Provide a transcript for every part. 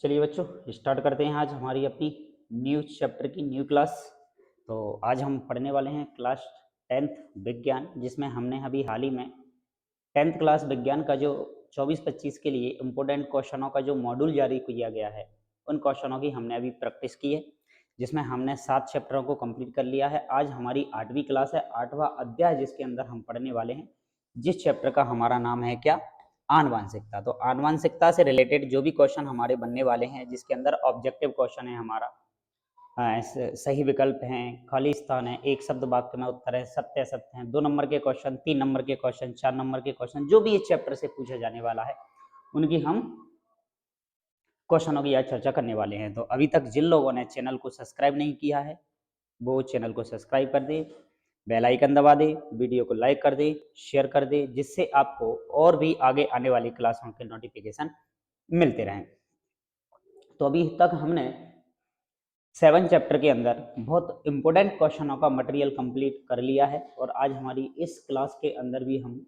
चलिए बच्चों, स्टार्ट करते हैं आज हमारी अपनी न्यू चैप्टर की न्यू क्लास। तो आज हम पढ़ने वाले हैं क्लास 10th विज्ञान, जिसमें हमने अभी हाल ही में 10th क्लास विज्ञान का जो 24-25 के लिए इम्पोर्टेंट क्वेश्चनों का जो मॉड्यूल जारी किया गया है, उन क्वेश्चनों की हमने अभी प्रैक्टिस की है, जिसमें हमने 7 चैप्टरों को कंप्लीट कर लिया है। आज हमारी 8वीं क्लास है, 8वां अध्याय जिसके अंदर हम पढ़ने वाले हैं, जिस चैप्टर का हमारा नाम है क्या, आनुवांशिकता। तो आनुवांशिकता से रिलेटेड जो भी क्वेश्चन हमारे बनने वाले हैं, जिसके अंदर ऑब्जेक्टिव क्वेश्चन है हमारा, सही विकल्प हैं, खाली स्थान है, एक शब्द वाक्य में उत्तर है, सत्य असत्य हैं, 2 नंबर के क्वेश्चन, 3 नंबर के क्वेश्चन, 4 नंबर के क्वेश्चन, जो भी इस चैप्टर से पूछा जाने वाला है उनकी हम क्वेश्चनों की आज चर्चा करने वाले हैं। तो अभी तक जिन लोगों ने चैनल को सब्सक्राइब नहीं किया है वो चैनल को सब्सक्राइब कर दे, बेल आइकन दबा दे, वीडियो को लाइक कर दे, शेयर कर दे, जिससे आपको और भी आगे आने वाली क्लासों के नोटिफिकेशन मिलते रहें। तो अभी तक हमने 7 चैप्टर के अंदर बहुत इंपॉर्टेंट क्वेश्चनों का मटेरियल कंप्लीट कर लिया है, और आज हमारी इस क्लास के अंदर भी हम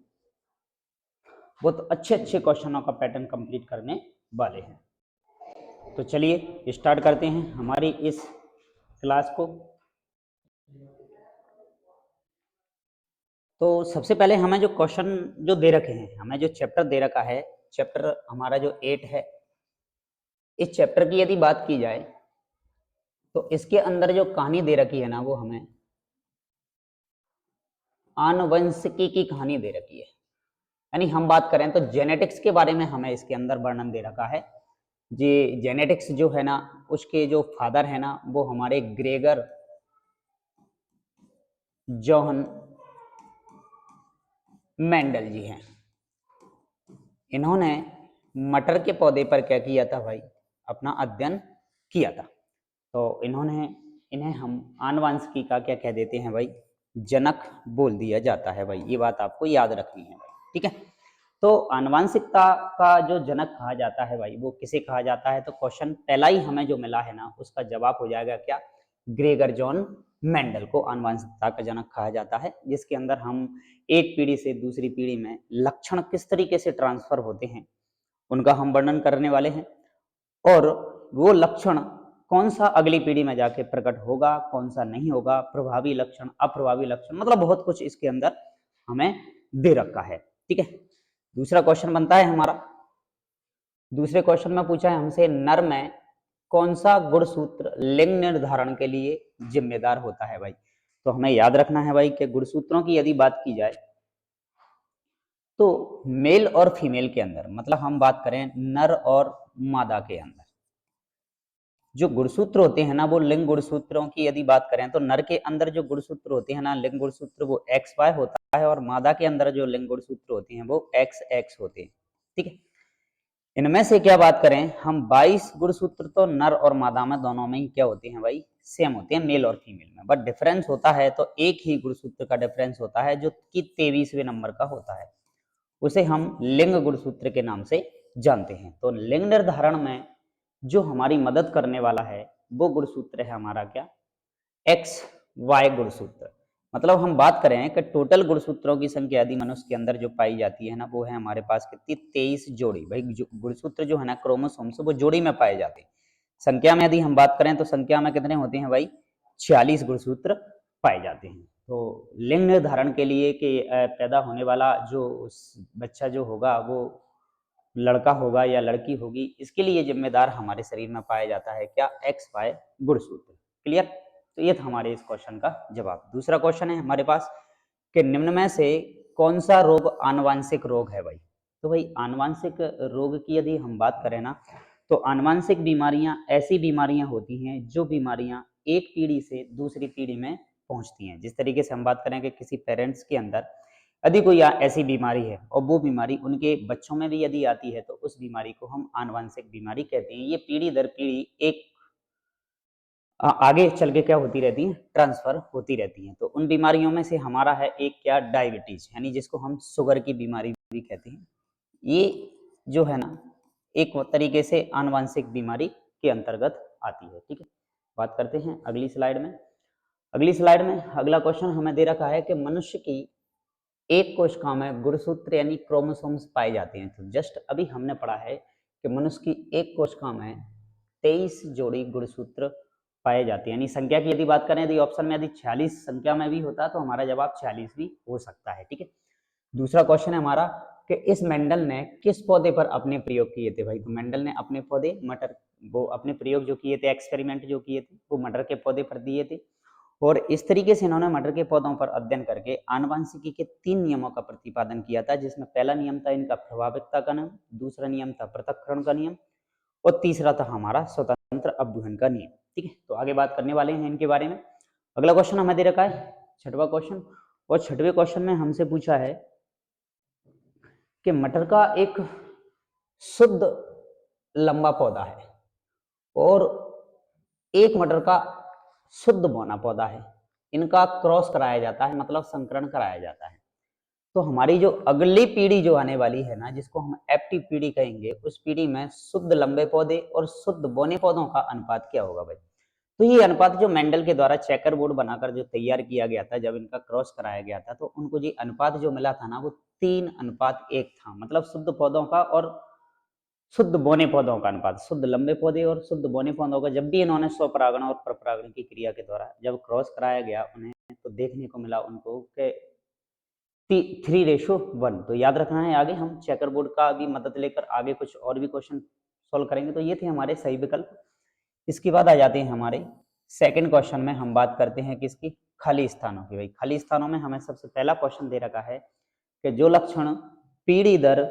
बहुत अच्छे अच्छे क्वेश्चनों का पैटर्न कंप्लीट करने वाले हैं। तो चलिए स्टार्ट करते हैं हमारी इस क्लास को। तो सबसे पहले हमें जो क्वेश्चन जो दे रखे हैं, हमें जो चैप्टर दे रखा है, चैप्टर हमारा जो 8 है, इस चैप्टर की यदि बात की जाए तो इसके अंदर जो कहानी दे रखी है ना, वो हमें आनुवंशिकी की कहानी दे रखी है। यानी हम बात करें तो जेनेटिक्स के बारे में हमें इसके अंदर वर्णन दे रखा है। जी, जेनेटिक्स जो है ना, उसके जो फादर है ना, वो हमारे ग्रेगर जोहन मेंडल जी हैं। इन्होंने मटर के पौधे पर क्या किया था भाई, अपना अध्ययन किया था। तो इन्हें हम आनुवंशिकी का क्या कह देते हैं भाई, जनक बोल दिया जाता है भाई। ये बात आपको याद रखनी है भाई, ठीक है। तो आनुवंशिकता का जो जनक कहा जाता है भाई, वो किसे कहा जाता है? तो क्वेश्चन पहला ही हमें जो मिला है ना, उसका जवाब हो जाएगा क्या, ग्रेगर जॉन मेंडल को आनुवंशिकता का जनक कहा जाता है। जिसके अंदर हम एक पीढ़ी से दूसरी पीढ़ी में लक्षण किस तरीके से ट्रांसफर होते हैं उनका हम वर्णन करने वाले हैं, और वो लक्षण कौन सा अगली पीढ़ी में जाके प्रकट होगा, कौन सा नहीं होगा, प्रभावी लक्षण, अप्रभावी लक्षण, मतलब बहुत कुछ इसके अंदर हमें दे रखा है, ठीक है। दूसरा क्वेश्चन बनता है हमारा, दूसरे क्वेश्चन में पूछा है हमसे, नर में कौन सा गुणसूत्र लिंग निर्धारण के लिए जिम्मेदार होता है भाई। तो हमें याद रखना है भाई कि गुणसूत्रों की यदि बात की जाए तो मेल और फीमेल के अंदर, मतलब हम बात करें नर और मादा के अंदर, जो गुणसूत्र होते हैं ना, वो लिंग गुणसूत्रों की यदि बात करें तो नर के अंदर जो गुणसूत्र होते हैं ना, लिंग गुणसूत्र, वो XY होता है, और मादा के अंदर जो लिंग गुणसूत्र होते हैं वो XX होते हैं, ठीक है। इनमें से क्या बात करें हम, 22 गुणसूत्र तो नर और मादा में दोनों में ही क्या होते हैं भाई, सेम होते हैं, मेल और फीमेल में। बट डिफरेंस होता है तो एक ही गुणसूत्र का डिफरेंस होता है, जो कि 23वें नंबर का होता है, उसे हम लिंग गुणसूत्र के नाम से जानते हैं। तो लिंग निर्धारण में जो हमारी मदद करने वाला है वो गुणसूत्र है हमारा क्या, XY गुणसूत्र। मतलब हम बात करें कि टोटल गुणसूत्रों की संख्या यदि मनुष्य के अंदर जो पाई जाती है ना, वो है हमारे पास कितनी, 23 जोड़ी भाई। गुणसूत्र जो है ना, क्रोमोसोम्स, वो जोड़ी में पाए जाते हैं। संख्या में यदि हम बात करें तो संख्या में कितने होते हैं भाई, 46 गुणसूत्र पाए जाते हैं। तो लिंग निर्धारण के लिए कि पैदा होने वाला जो बच्चा जो होगा वो लड़का होगा या लड़की होगी, इसके लिए जिम्मेदार हमारे शरीर में पाया जाता है क्या, XY गुणसूत्र। क्लियर? तो ये था हमारे इस क्वेश्चन का जवाब। दूसरा क्वेश्चन है हमारे पास कि निम्न में से कौन सा रोग आनुवांशिक रोग है भाई। तो भाई आनुवांशिक रोग की यदि हम बात करें ना, तो आनुवांशिक बीमारियां ऐसी बीमारियां होती हैं जो बीमारियां एक पीढ़ी से दूसरी पीढ़ी में पहुंचती हैं। जिस तरीके से हम बात करें कि किसी पेरेंट्स के अंदर यदि कोई ऐसी बीमारी है और वो बीमारी उनके बच्चों में भी यदि आती है, तो उस बीमारी को हम आनुवांशिक बीमारी कहते हैं। ये पीढ़ी दर पीढ़ी एक आगे चल के क्या होती रहती है, ट्रांसफर होती रहती है। तो उन बीमारियों में से हमारा है एक क्या, डायबिटीज, यानी जिसको हम शुगर की बीमारी भी कहते हैं। ये जो है ना, एक तरीके से आनुवांशिक बीमारी के अंतर्गत आती है, ठीक है। बात करते हैं अगली स्लाइड में। अगली स्लाइड में अगला क्वेश्चन हमें दे रखा है कि मनुष्य की एक कोशिका में गुणसूत्र यानी क्रोमोसोम्स पाए जाते हैं। तो जस्ट अभी हमने पढ़ा है कि मनुष्य की एक कोशिका में 23 जोड़ी गुणसूत्र पाए जाते हैं। यानी संख्या की यदि बात करें तो ऑप्शन में यदि 46 संख्या में भी होता तो हमारा जवाब 46 भी हो सकता है। ठीक है, दूसरा क्वेश्चन है हमारा कि इस मेंडल ने किस पौधे पर अपने प्रयोग किए थे भाई। तो मेंडल ने अपने पौधे मटर, वो अपने प्रयोग जो किए थे, एक्सपेरिमेंट जो किए थे वो मटर के पौधे पर दिए थे। और इस तरीके से इन्होंने मटर के पौधों पर अध्ययन करके आनुवंशिकी के 3 नियमों का प्रतिपादन किया था, जिसमें पहला नियम था इनका प्रभाविकता का नियम, दूसरा नियम था पृथक्करण का नियम और तीसरा था हमारा स्वतंत्र अपघटन का नियम। ठीक है, तो आगे बात करने वाले हैं इनके बारे में। अगला क्वेश्चन हमें दे रखा है छठवां क्वेश्चन, और छठवें क्वेश्चन में हमसे पूछा है कि मटर का एक शुद्ध लंबा पौधा है और एक मटर का शुद्ध बौना पौधा है, इनका क्रॉस कराया जाता है, मतलब संकरण कराया जाता है। तो हमारी जो अगली पीढ़ी जो आने वाली है ना, जिसको हम एप्टी पीढ़ी कहेंगे, उस पीढ़ी में शुद्ध लंबे पौधे और शुद्ध बौने पौधों का अनुपात क्या होगा भाई। तो ये अनुपात जो मेंडल के द्वारा चेकर बोर्ड बनाकर जो तैयार किया गया था, जब इनका क्रॉस कराया गया था, तो उनको ये अनुपात जो मिला था ना, वो 3:1 था। मतलब शुद्ध पौधों का और शुद्ध बौने पौधों का अनुपात, शुद्ध लंबे पौधे और शुद्ध बौने पौधों का जब भी इन्होंने स्वपरागण और परपरागण की क्रिया के द्वारा जब क्रॉस कराया गया उन्हें, तो देखने को मिला उनको के 3:1। तो याद रखना है, आगे हम चेकर बोर्ड का भी मदद लेकर आगे कुछ और भी क्वेश्चन सोल्व करेंगे। तो ये थे हमारे सही विकल्प। इसके बाद आ जाते हैं हमारे सेकंड क्वेश्चन में, हम बात करते हैं किसकी, खाली स्थानों की। भाई खाली स्थानों में हमें सबसे पहला क्वेश्चन दे रखा है कि जो लक्षण पीढ़ी दर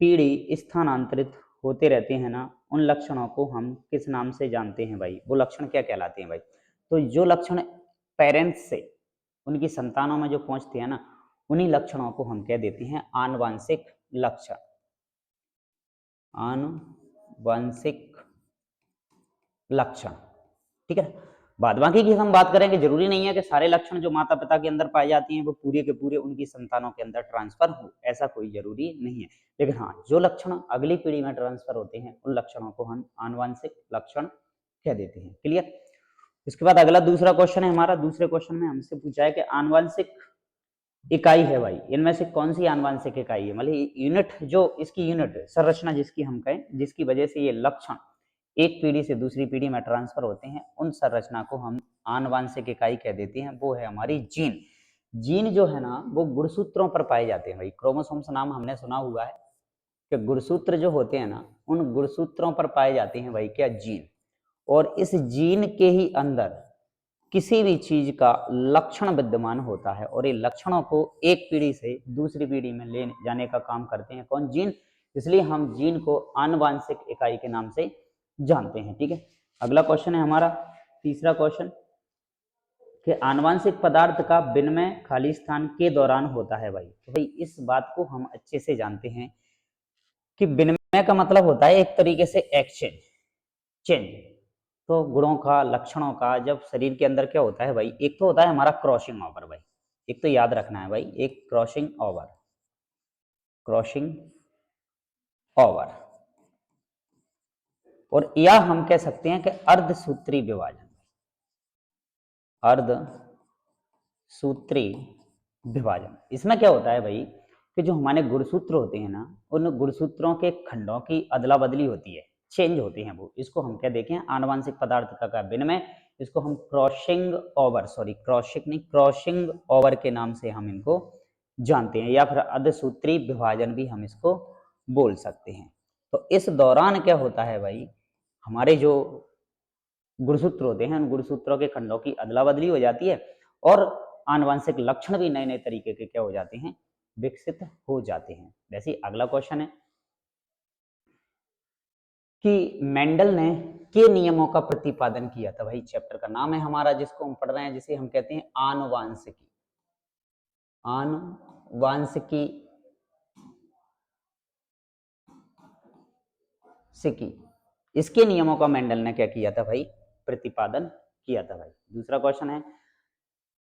पीढ़ी स्थानांतरित होते रहते हैं ना, उन लक्षणों को हम किस नाम से जानते हैं भाई। वो लक्षण क्या कहलाते हैं भाई। तो जो लक्षण पेरेंट्स से उनकी संतानों में जो पहुंचते हैं ना, उन्हीं लक्षणों को हम कह देते हैं आनुवांशिक लक्षण। आनुवांशिक लक्षण, ठीक है। बाद बाकी की हम बात करेंगे, जरूरी नहीं है कि सारे लक्षण जो माता पिता के अंदर पाए जाते हैं वो पूरे के पूरे उनकी संतानों के अंदर ट्रांसफर हो, ऐसा कोई जरूरी नहीं है। लेकिन हाँ, जो लक्षण अगली पीढ़ी में ट्रांसफर होते हैं उन लक्षणों को हम आनुवांशिक लक्षण कह देते हैं। क्लियर। इसके बाद अगला दूसरा क्वेश्चन है हमारा। दूसरे क्वेश्चन में हमसे पूछा है कि आनुवांशिक इकाई है भाई, इनमें से कौन सी आनुवांशिक इकाई है, मतलब यूनिट, जो इसकी यूनिट संरचना जिसकी हम कहें, जिसकी वजह से ये लक्षण एक पीढ़ी से दूसरी पीढ़ी में ट्रांसफर होते हैं, उन संरचना को हम आनुवांशिक इकाई कह देते हैं। वो है हमारी जीन। जीन जो है ना, वो गुणसूत्रों पर पाए जाते हैं भाई। क्रोमोसोम्स नाम हमने सुना हुआ है कि गुणसूत्र जो होते हैं ना, उन गुणसूत्रों पर पाए जाते हैं भाई क्या, जीन। और इस जीन के ही अंदर किसी भी चीज का लक्षण विद्यमान होता है और ये लक्षणों को एक पीढ़ी से दूसरी पीढ़ी में ले जाने का काम करते हैं कौन, जीन। इसलिए हम जीन को आनुवांशिक इकाई के नाम से जानते हैं। ठीक है, अगला क्वेश्चन है हमारा तीसरा क्वेश्चन कि आनुवांशिक पदार्थ का विनिमय खाली स्थान के दौरान होता है भाई। तो भाई इस बात को हम अच्छे से जानते हैं कि विनिमय का मतलब होता है एक तरीके से एक्सचेंज, चेंज। तो गुणों का, लक्षणों का जब शरीर के अंदर क्या होता है भाई, एक तो होता है हमारा क्रॉसिंग ओवर भाई, एक तो याद रखना है भाई, एक क्रॉसिंग ओवर, क्रॉसिंग ओवर, और या हम कह सकते हैं कि अर्धसूत्री विभाजन, अर्धसूत्री विभाजन। इसमें क्या होता है भाई कि जो हमारे गुणसूत्र होते हैं ना, उन गुणसूत्रों के खंडों की अदला बदली होती है, चेंज होते हैं वो। इसको हम क्या देखें, आनुवांशिक पदार्थ का विनिमय। इसको हम क्रॉसिंग ओवर, सॉरी क्रॉसिंग नहीं, क्रॉसिंग ओवर के नाम से हम इनको जानते हैं, या फिर अर्धसूत्री विभाजन भी हम इसको बोल सकते हैं। तो इस दौरान क्या होता है भाई, हमारे जो गुणसूत्र होते हैं उन गुणसूत्रों के खंडों की अदला बदली हो जाती है और आनुवांशिक लक्षण भी नए नए तरीके के क्या हो जाते हैं, विकसित हो जाते हैं। वैसे अगला क्वेश्चन है कि मेंडल ने के नियमों का प्रतिपादन किया था। भाई चैप्टर का नाम है हमारा जिसको हम पढ़ रहे हैं, जिसे हम कहते हैं आनुवांशिकी। आनुवांशिकी सिकी, इसके नियमों का मेंडल ने क्या किया था भाई, प्रतिपादन किया था भाई। दूसरा क्वेश्चन है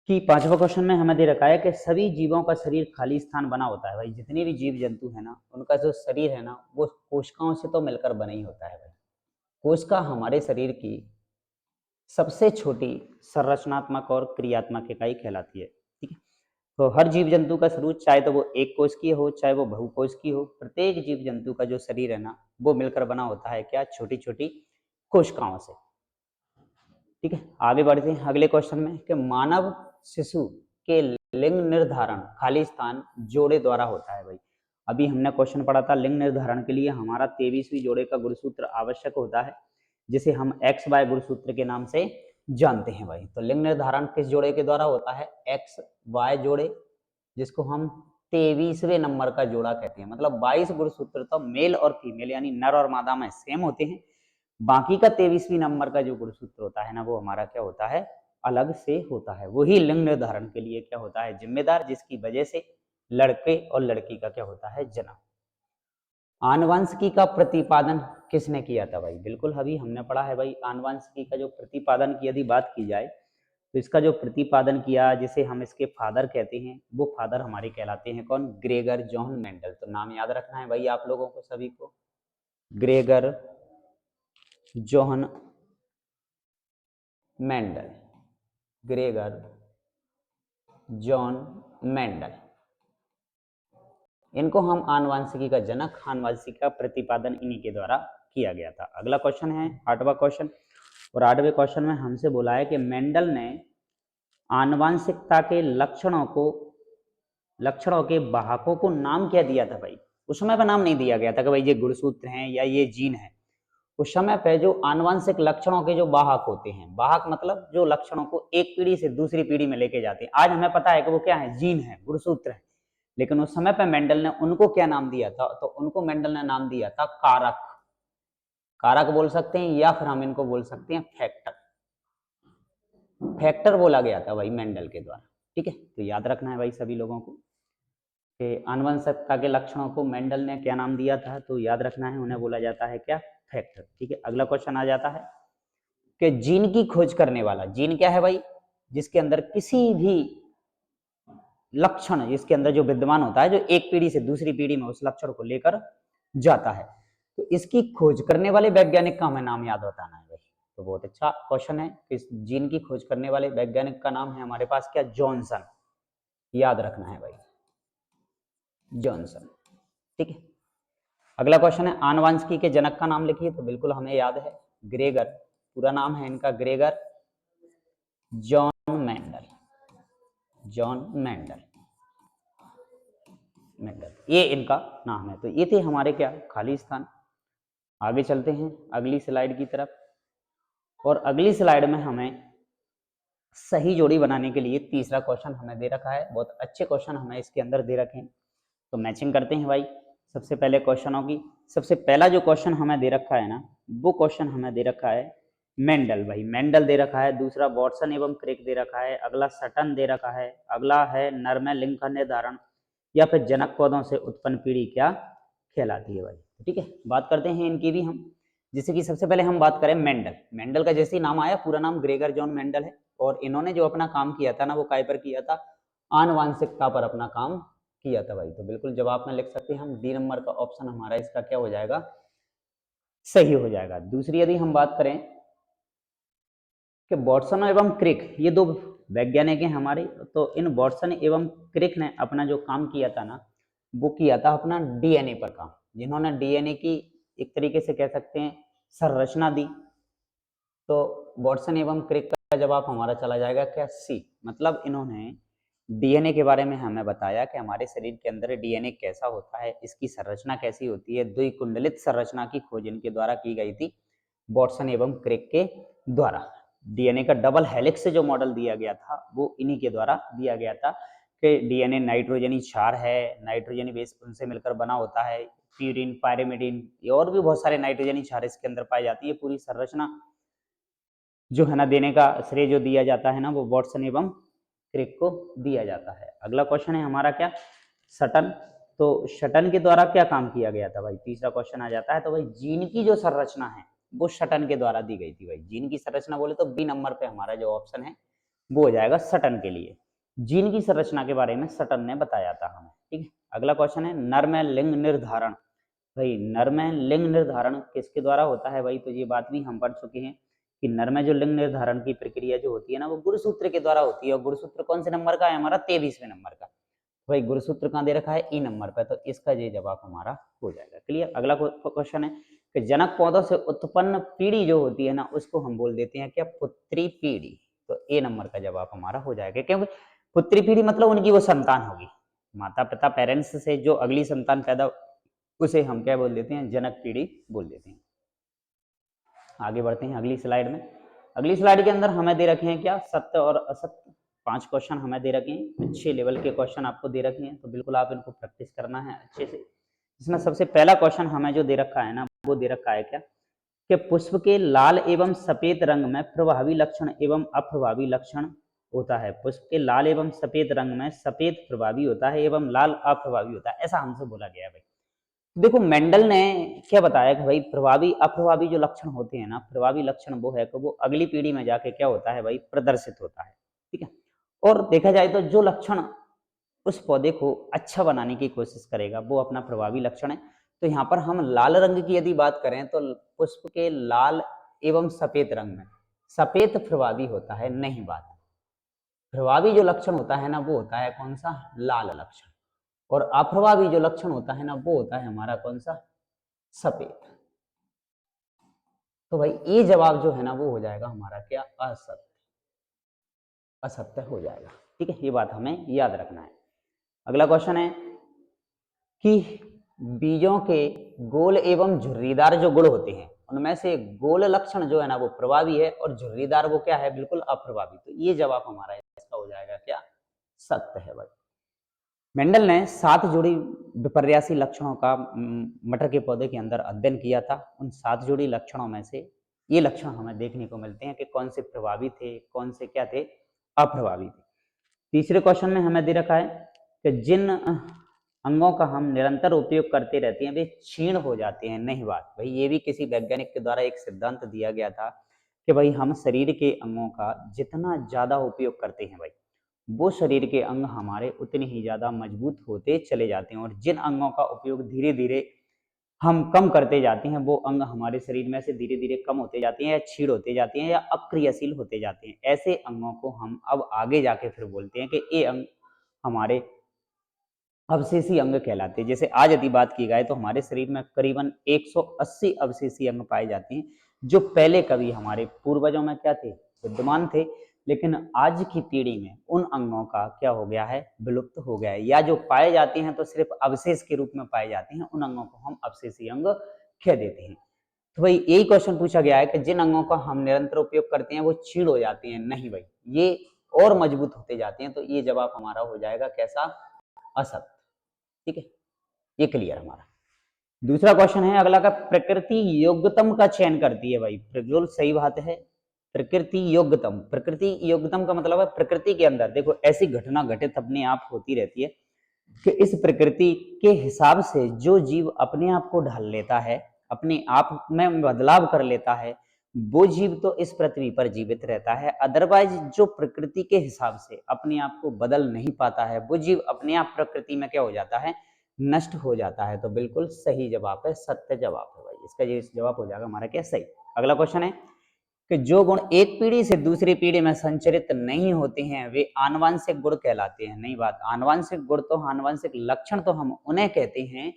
कि पांचवा क्वेश्चन में हमें दे रखा है कि सभी जीवों का शरीर खाली स्थान बना होता है भाई। जितने भी जीव जंतु है ना, उनका जो शरीर है ना, वो कोशिकाओं से तो मिलकर बना ही होता है भाई। कोशिका हमारे शरीर की सबसे छोटी संरचनात्मक और क्रियात्मक इकाई कहलाती है। ठीक है, तो हर जीव जंतु का शरीर, चाहे तो वो एक कोश की हो चाहे वो बहुकोश की हो, प्रत्येक जीव जंतु का जो शरीर है ना, वो मिलकर बना होता है क्या, छोटी छोटी कोशिकाओं से। ठीक है, आगे बढ़ते हैं अगले क्वेश्चन में कि मानव शिशु के लिंग निर्धारण खाली स्थान जोड़े द्वारा होता है। भाई अभी हमने क्वेश्चन पढ़ा था, लिंग निर्धारण के लिए हमारा 23वीं जोड़े का गुणसूत्र आवश्यक होता है, जिसे हम एक्स वाई गुणसूत्र के नाम से जानते हैं। भाई तो लिंग निर्धारण किस जोड़े के द्वारा होता है? एक्स वाई जोड़े, जिसको हम 23वें नंबर का जोड़ा कहते हैं। मतलब 22 गुणसूत्र तो मेल और फीमेल यानी नर और मादा में सेम होते हैं, बाकी का 23वीं नंबर का जो गुणसूत्र होता है ना, वो हमारा क्या होता है? अलग से होता है। वही लिंग निर्धारण के लिए क्या होता है? जिम्मेदार, जिसकी वजह से लड़के और लड़की का क्या होता है? जन्म। आनुवंशिकी का प्रतिपादन किसने किया था? भाई बिल्कुल अभी हमने पढ़ा है भाई, आनुवंशिकी का जो प्रतिपादन की यदि बात की जाए तो इसका जो प्रतिपादन किया, जिसे हम इसके फादर कहते हैं, वो फादर हमारे कहलाते हैं कौन? Gregor John Mendel. तो नाम याद रखना है भाई आप लोगों को सभी को, Gregor John Mendel, Gregor John Mendel. इनको हम आनुवंशिकी का जनक, आनुवंशिकी का प्रतिपादन इन्हीं के द्वारा किया गया था। अगला क्वेश्चन है 8वां क्वेश्चन, और 8वें क्वेश्चन में हमसे बोला है कि मेंडल ने आनुवंशिकता के लक्षणों के वाहकों को नाम क्या दिया था? भाई उस समय पर नाम नहीं दिया गया था कि भाई ये गुणसूत्र हैं या ये जीन है। उस समय पे जो आनुवंशिक लक्षणों के जो वाहक होते हैं, वाहक मतलब जो लक्षणों को एक पीढ़ी से दूसरी पीढ़ी में लेके जाते हैं। आज हमें पता है कि वो क्या है? जीन है, गुणसूत्र है। लेकिन उस समय पे मेंडल ने उनको क्या नाम दिया था? तो उनको मेंडल ने नाम दिया था कारक। कारक बोल सकते हैं या फिर हम इनको बोल सकते हैं फैक्टर। फैक्टर बोला गया था भाई मेंडल के द्वारा। ठीक है, तो याद रखना है भाई सभी लोगों को कि आनुवंशिकता के लक्षणों को मेंडल ने क्या नाम दिया था? तो याद रखना है, उन्हें बोला जाता है क्या? फैक्टर। ठीक है, अगला क्वेश्चन आ जाता है कि जीन की खोज करने वाला, जीन क्या है भाई? जिसके अंदर किसी भी लक्षण इसके अंदर जो विद्यमान होता है, जो एक पीढ़ी से दूसरी पीढ़ी में उस लक्षण को लेकर जाता है, तो इसकी खोज करने वाले वैज्ञानिक का हमें नाम याद बताना है भाई। तो बहुत अच्छा क्वेश्चन है, इस जीन की खोज करने वाले वैज्ञानिक का नाम है हमारे पास क्या? जॉनसन। याद रखना है भाई, जॉनसन। ठीक है, अगला क्वेश्चन है आनुवंशिकी के जनक का नाम लिखिए। तो बिल्कुल हमें याद है, ग्रेगर, पूरा नाम है इनका Gregor John Mendel, John Mendel, Mendel ये इनका नाम है। तो ये थे हमारे क्या? खाली स्थान। आगे चलते हैं अगली स्लाइड की तरफ, और अगली स्लाइड में हमें सही जोड़ी बनाने के लिए तीसरा क्वेश्चन हमें दे रखा है। बहुत अच्छे क्वेश्चन हमें इसके अंदर दे रखे हैं, तो मैचिंग करते हैं भाई। सबसे पहले क्वेश्चनों की, सबसे पहला जो क्वेश्चन हमें दे रखा है ना, वो क्वेश्चन हमें दे रखा है मेंडल। भाई मेंडल दे रखा है, दूसरा वॉटसन एवं क्रिक दे रखा है, अगला सटन दे रखा है, अगला है नर में लिंग का निर्धारण, या फिर जनक पौधों से उत्पन्न पीढ़ी क्या कहलाती है भाई। ठीक है, बात करते हैं इनकी भी हम। जैसे कि सबसे पहले हम बात करें मेंडल। मेंडल का जैसे ही नाम आया, पूरा नाम ग्रेगर जॉन मेंडल है, और इन्होंने जो अपना काम किया था ना, वो काय पर किया था? आनुवंशिकता पर अपना काम किया था भाई। तो बिल्कुल जवाब में लिख सकते हैं हम, डी नंबर का ऑप्शन हमारा इसका क्या हो जाएगा? सही हो जाएगा। दूसरी यदि हम बात करें कि वॉटसन एवं क्रिक, ये दो वैज्ञानिक हैं हमारे, तो इन वॉटसन एवं क्रिक ने अपना जो काम किया था ना, वो किया था अपना डीएनए पर काम। जिन्होंने डीएनए की एक तरीके से कह सकते हैं संरचना दी। तो वॉटसन एवं क्रिक का जवाब हमारा चला जाएगा क्या? सी। मतलब इन्होंने डीएनए के बारे में हमें बताया कि हमारे शरीर के अंदर डीएनए कैसा होता है, इसकी संरचना कैसी होती है। द्विकुंडलित संरचना की खोज इनके द्वारा की गई थी, वॉटसन एवं क्रिक के द्वारा। डीएनए का डबल हेलिक्स जो मॉडल दिया गया था, वो इन्हीं के द्वारा दिया गया था कि डीएनए नाइट्रोजनी क्षार है, नाइट्रोजनी बेस उनसे मिलकर बना होता है, प्यूरिन, पायरिमिडिन और भी बहुत सारे नाइट्रोजनी क्षार इसके अंदर पाई जाती है। पूरी संरचना जो है ना देने का श्रेय जो दिया जाता है ना, वो वॉटसन एवं क्रिक को दिया जाता है। अगला क्वेश्चन है हमारा क्या? सटन। तो सटन के द्वारा क्या काम किया गया था भाई? तीसरा क्वेश्चन आ जाता है। तो भाई जीन की जो संरचना है वो सटन के द्वारा दी गई थी भाई। जीन की संरचना बोले तो बी नंबर पे हमारा जो ऑप्शन है वो हो जाएगा सटन के लिए। जीन की संरचना के बारे में सटन ने बताया था हमें। ठीक है, अगला क्वेश्चन है नर में लिंग निर्धारण। भाई नर में लिंग निर्धारण किसके द्वारा होता है भाई? तो ये बात भी हम पढ़ चुके हैं कि नर में जो लिंग निर्धारण की प्रक्रिया जो होती है ना, वो गुणसूत्र के द्वारा होती है। और गुणसूत्र कौन से नंबर का है हमारा? 23वें नंबर का। भाई गुणसूत्र कहाँ दे रखा है? ई नंबर पर, तो इसका ये जवाब हमारा हो जाएगा। क्लियर। अगला क्वेश्चन है कि जनक पौधों से उत्पन्न पीढ़ी जो होती है ना, उसको हम बोल देते हैं क्या, पुत्री पीढ़ी। तो ए नंबर का जवाब हमारा हो जाएगा, क्योंकि पुत्री पीढ़ी मतलब उनकी वो संतान होगी, माता पिता पेरेंट्स से जो अगली संतान पैदा, उसे हम क्या बोल देते हैं, जनक पीढ़ी बोल देते हैं। आगे बढ़ते हैं अगली स्लाइड में। अगली स्लाइड के अंदर हमें दे रखे हैं क्या, सत्य और असत्य। 5 क्वेश्चन हमें दे रखे हैं, अच्छे लेवल के क्वेश्चन आपको दे रखे हैं, तो बिल्कुल आप इनको प्रैक्टिस करना है अच्छे से। इसमें सबसे पहला क्वेश्चन हमें जो दे रखा है ना, वो दे रखा है क्या, कि पुष्प के लाल एवं सफेद रंग में प्रभावी लक्षण एवं अप्रभावी लक्षण होता है। पुष्प के लाल एवं सफेद रंग में सफेद प्रभावी होता है एवं लाल अप्रभावी होता है, ऐसा हमसे बोला गया है भाई। देखो मेंडल ने क्या बताया कि भाई प्रभावी अप्रभावी जो लक्षण होते हैं ना, प्रभावी लक्षण वो है कि वो अगली पीढ़ी में जाके क्या होता है भाई, प्रदर्शित होता है, ठीक है। और देखा जाए तो जो लक्षण उस पौधे को अच्छा बनाने की कोशिश करेगा वो अपना प्रभावी लक्षण है। तो यहाँ पर हम लाल रंग की यदि बात करें तो पुष्प के लाल एवं सफेद रंग में सफेद प्रभावी होता है, नहीं बात। प्रभावी जो लक्षण होता है ना, वो होता है कौन सा, लाल लक्षण। और अप्रभावी जो लक्षण होता है ना, वो होता है हमारा कौन सा, सफेद। तो भाई ये जवाब जो है ना, वो हो जाएगा हमारा क्या, असत्य। असत्य हो जाएगा, ठीक है, ये बात हमें याद रखना है। अगला क्वेश्चन है कि बीजों के गोल एवं झुर्रीदार जो गुण होते हैं, उनमें से गोल लक्षण जो है ना, वो प्रभावी है और झुर्रीदार वो क्या है, बिल्कुल अप्रभावी। तो ये जवाब हमारा इसका हो जाएगा क्या, सत्य है भाई। मेंडल ने 7 जोड़ी विपर्यासी लक्षणों का मटर के पौधे के अंदर अध्ययन किया था। उन 7 जोड़ी लक्षणों में से ये लक्षण हमें देखने को मिलते हैं कि कौन से प्रभावी थे, कौन से क्या थे, अप्रभावी थे। तीसरे क्वेश्चन में हमें दे रखा है कि जिन अंगों का हम निरंतर उपयोग करते रहते हैं वे क्षीण हो जाते हैं, नहीं बात। भाई ये भी किसी वैज्ञानिक के द्वारा एक सिद्धांत दिया गया था कि भाई हम शरीर के अंगों का जितना ज्यादा उपयोग करते हैं भाई, वो शरीर के अंग हमारे उतने ही ज्यादा मजबूत होते चले जाते हैं। और जिन अंगों का उपयोग धीरे धीरे हम कम करते जाते हैं, वो अंग हमारे शरीर में से धीरे धीरे कम होते जाते हैं या क्षीण होते जाते हैं या अक्रियाशील होते जाते हैं। ऐसे अंगों को हम अब आगे जाके फिर बोलते हैं कि ये अंग हमारे अवशेषी अंग कहलाते हैं। जैसे आज यदि बात की जाए तो हमारे शरीर में करीबन 180 अवशेषी अंग पाए जाते हैं, जो पहले कभी हमारे पूर्वजों में क्या थे, विद्यमान थे, लेकिन आज की पीढ़ी में उन अंगों का क्या हो गया है, विलुप्त हो गया है, या जो पाए जाते हैं तो सिर्फ अवशेष के रूप में पाए जाते हैं, उन अंगों को हम अवशेषी अंग कह देते हैं। तो भाई यही क्वेश्चन पूछा गया है कि जिन अंगों का हम निरंतर उपयोग करते हैं वो क्षीण हो जाते हैं, नहीं भाई, ये और मजबूत होते जाते हैं। तो ये जवाब हमारा हो जाएगा कैसा, असत्य, ठीक है, ये क्लियर हमारा। दूसरा क्वेश्चन है अगला का, प्रकृति योग्यतम का चयन करती है भाई, बिल्कुल सही बात है। प्रकृति योग्यतम, प्रकृति योग्यतम का मतलब है प्रकृति के अंदर देखो ऐसी घटना घटित अपने आप होती रहती है कि इस प्रकृति के हिसाब से जो जीव अपने आप को ढाल लेता है, अपने आप में बदलाव कर लेता है, वो जीव तो इस पृथ्वी पर जीवित रहता है। अदरवाइज जो प्रकृति के हिसाब से अपने आप को बदल नहीं पाता है, वो जीव अपने आप प्रकृति में क्या हो जाता है, नष्ट हो जाता है। तो बिल्कुल सही जवाब है, सत्य जवाब है भाई, इसका ये जवाब हो जाएगा हमारा क्या, सही। अगला क्वेश्चन है कि जो गुण एक पीढ़ी से दूसरी पीढ़ी में संचरित नहीं होते हैं वे आनुवंशिक गुण कहलाते हैं, नहीं बात। आनुवंशिक गुण तो, आनुवंशिक लक्षण तो हम उन्हें कहते हैं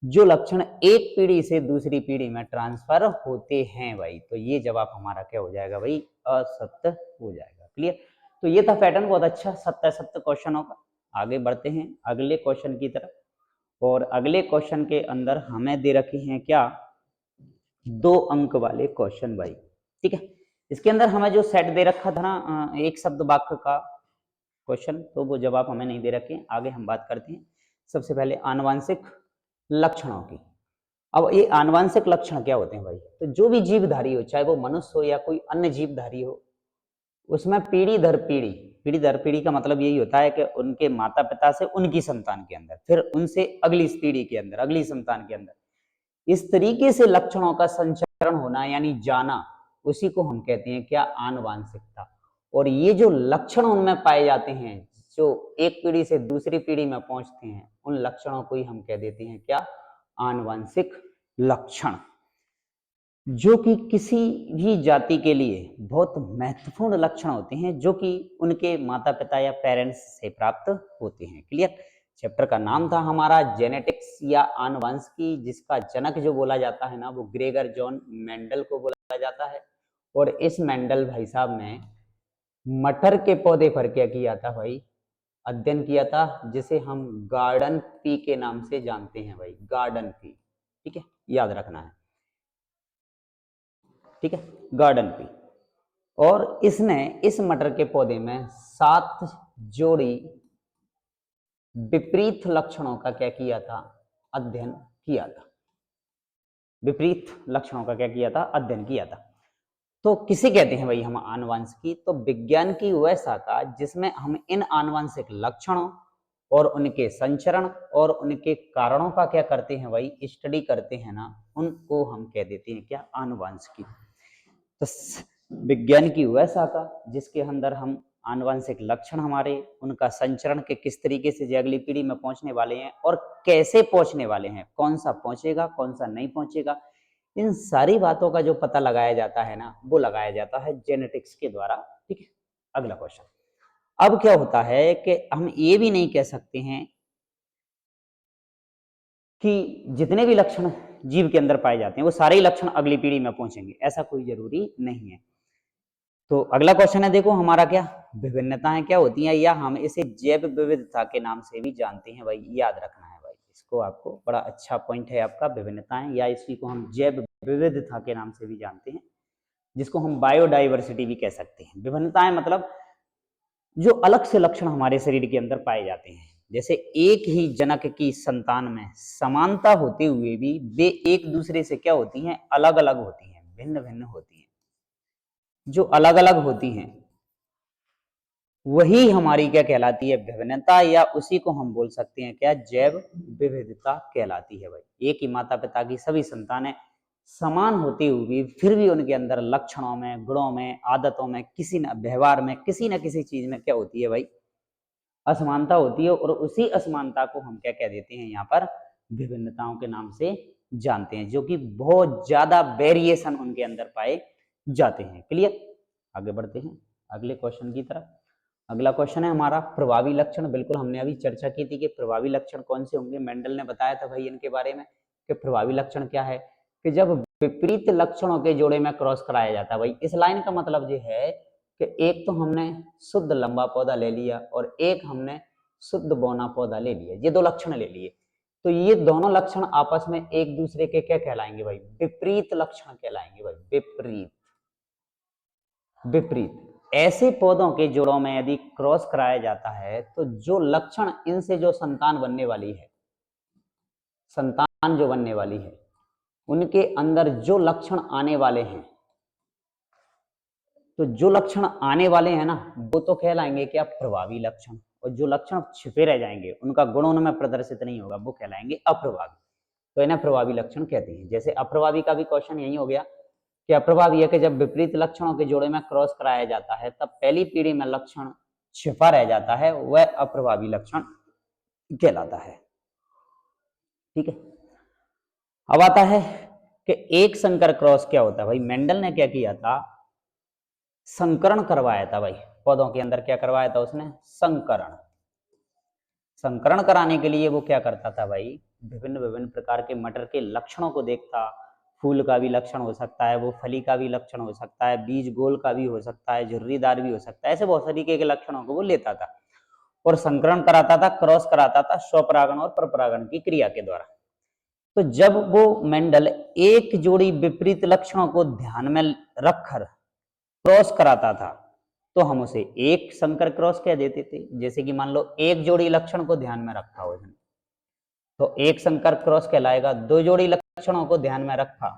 जो लक्षण एक पीढ़ी से दूसरी पीढ़ी में ट्रांसफर होते हैं भाई। तो ये जवाब हमारा क्या हो जाएगा भाई, असत्य हो जाएगा, क्लियर। तो ये था पैटर्न, बहुत अच्छा सत्य सत्य क्वेश्चनों का। आगे बढ़ते हैं अगले क्वेश्चन की तरफ, और अगले क्वेश्चन के अंदर हमें दे रखे हैं क्या, 2 अंक वाले क्वेश्चन भाई, ठीक है। इसके अंदर हमें जो सेट दे रखा था ना, एक शब्द वाक्य का क्वेश्चन, तो वो जवाब हमें नहीं दे रखे। आगे हम बात करते हैं सबसे पहले आनुवंशिक लक्षणों की। अब ये आनुवंशिक लक्षण क्या होते हैं भाई, तो जो भी जीवधारी हो, चाहे वो मनुष्य हो या कोई अन्य जीवधारी हो, उसमें पीढ़ी दर पीढ़ी, पीढ़ी दर पीढ़ी का मतलब यही होता है कि उनके माता पिता से उनकी संतान के अंदर, फिर उनसे अगली पीढ़ी के अंदर, अगली संतान के अंदर, इस तरीके से लक्षणों का संचरण होना यानी जाना, उसी को हम कहते हैं क्या, आनुवांशिकता। और ये जो लक्षण उनमें पाए जाते हैं जो एक पीढ़ी से दूसरी पीढ़ी में पहुंचते हैं, उन लक्षणों को ही हम कह देते हैं क्या, आनुवांशिक लक्षण, जो कि किसी भी जाति के लिए बहुत महत्वपूर्ण लक्षण होते हैं, जो कि उनके माता पिता या पेरेंट्स से प्राप्त होते हैं, क्लियर। चैप्टर का नाम था हमारा जेनेटिक्स या आनुवंशिकी, जिसका जनक जो बोला जाता है ना वो ग्रेगर जॉन मेंडल को बोला जाता है। और इस मेंडल भाई साहब ने मटर के पौधे पर क्या किया था भाई, अध्ययन किया था, जिसे हम गार्डन पी के नाम से जानते हैं भाई, गार्डन पी। ठीक है, याद रखना है, ठीक है, गार्डन पी। और इसने इस मटर के पौधे में 7 जोड़ी विपरीत लक्षणों का क्या किया था, अध्ययन किया था। विपरीत लक्षणों का क्या किया था, अध्ययन किया था। तो किसे कहते हैं भाई हम आनुवंशिकी, तो विज्ञान की वह शाखा जिसमें हम इन आनुवंशिक लक्षणों और उनके संचरण और उनके कारणों का क्या करते हैं भाई, स्टडी करते हैं ना, उनको हम कह देते हैं क्या, आनुवंशिकी। तो विज्ञान की वह शाखा जिसके अंदर हम आनुवंशिक लक्षण हमारे, उनका संचरण के किस तरीके से जो अगली पीढ़ी में पहुंचने वाले हैं और कैसे पहुंचने वाले हैं, कौन सा पहुंचेगा कौन सा नहीं पहुंचेगा, इन सारी बातों का जो पता लगाया जाता है ना, वो लगाया जाता है जेनेटिक्स के द्वारा। ठीक है, अगला क्वेश्चन। अब क्या होता है कि हम ये भी नहीं कह सकते हैं कि जितने भी लक्षण जीव के अंदर पाए जाते हैं वो सारे ही लक्षण अगली पीढ़ी में पहुंचेंगे, ऐसा कोई जरूरी नहीं है। तो अगला क्वेश्चन है, देखो हमारा क्या विभिन्नताएं क्या होती हैं, या हम इसे जैव विविधता के नाम से भी जानते हैं भाई, याद रखना है भाई इसको, आपको बड़ा अच्छा पॉइंट है आपका, विभिन्नताएं, या इसी को हम जैव विविधता के नाम से भी जानते हैं, जिसको हम बायोडाइवर्सिटी भी कह सकते हैं। विभिन्नताएं मतलब जो अलग से लक्षण हमारे शरीर के अंदर पाए जाते हैं, जैसे एक ही जनक की संतान में समानता होते हुए भी वे एक दूसरे से क्या होती हैं, अलग अलग होती हैं, भिन्न भिन्न होती हैं। जो अलग अलग होती हैं वही हमारी क्या कहलाती है, विभिन्नता, या उसी को हम बोल सकते हैं क्या, जैव विविधता कहलाती है भाई। एक ही माता पिता की सभी संतानें समान होती हुई फिर भी उनके अंदर लक्षणों में, गुणों में, आदतों में, किसी न व्यवहार में, किसी न किसी चीज में क्या होती है भाई, असमानता होती है। और उसी असमानता को हम क्या कह देते हैं यहाँ पर, विभिन्नताओं के नाम से जानते हैं, जो कि बहुत ज्यादा वेरिएशन उनके अंदर पाए जाते हैं। क्लियर, आगे बढ़ते हैं अगले क्वेश्चन की तरफ। अगला क्वेश्चन है हमारा प्रभावी लक्षण। बिल्कुल हमने अभी चर्चा की थी कि प्रभावी लक्षण कौन से होंगे, मेंडल ने बताया था भाई इनके बारे में कि प्रभावी लक्षण क्या है, कि जब विपरीत लक्षणों के जोड़े में क्रॉस कराया जाता है भाई। इस लाइन का मतलब ये है कि एक तो हमने शुद्ध लंबा पौधा ले लिया और एक हमने शुद्ध बौना पौधा ले लिया, ये 2 लक्षण ले लिए, तो ये दोनों लक्षण आपस में एक दूसरे के क्या कहलाएंगे भाई, विपरीत लक्षण कहलाएंगे भाई, विपरीत। विपरीत ऐसे पौधों के जोड़ों में यदि क्रॉस कराया जाता है तो जो लक्षण इनसे जो संतान बनने वाली है, संतान जो बनने वाली है, उनके अंदर जो लक्षण आने वाले हैं, तो जो लक्षण आने वाले हैं ना वो तो कहलाएंगे क्या, प्रभावी लक्षण। और जो लक्षण छिपे रह जाएंगे, उनका गुण उनमें प्रदर्शित नहीं होगा, वो कहलाएंगे अप्रभावी। तो इन्हें प्रभावी लक्षण कहते हैं। जैसे अप्रभावी का भी क्वेश्चन यही हो गया कि अप्रभावी है कि जब विपरीत लक्षणों के जोड़े में क्रॉस कराया जाता है तब पहली पीढ़ी में लक्षण छिपा रह जाता है, वह अप्रभावी लक्षण कहलाता है। ठीक है, अब आता है कि एक संकर क्रॉस क्या होता है भाई। मेंडल ने क्या किया था, संकरण करवाया था भाई, पौधों के अंदर क्या करवाया था उसने, संकरण। संकरण कराने के लिए वो क्या करता था भाई, विभिन्न विभिन्न प्रकार के मटर के लक्षणों को देखता। फूल का भी लक्षण हो सकता है, वो फली का भी लक्षण हो सकता है, बीज गोल का भी हो सकता है, झुर्रीदार भी हो सकता है, ऐसे बहुत तरीके के लक्षणों को वो लेता था और संकरण कराता था, क्रॉस कराता था स्वपरागण और परपरागण की क्रिया के द्वारा। तो जब वो मेंडल एक जोड़ी विपरीत लक्षणों को ध्यान में रखकर क्रॉस कराता था तो हम उसे एक संकर क्रॉस कह देते थे। जैसे कि मान लो एक जोड़ी लक्षण को ध्यान में रखा उसने तो एक संकर क्रॉस कहलाएगा। 2 जोड़ी लक्षणों को ध्यान में रखा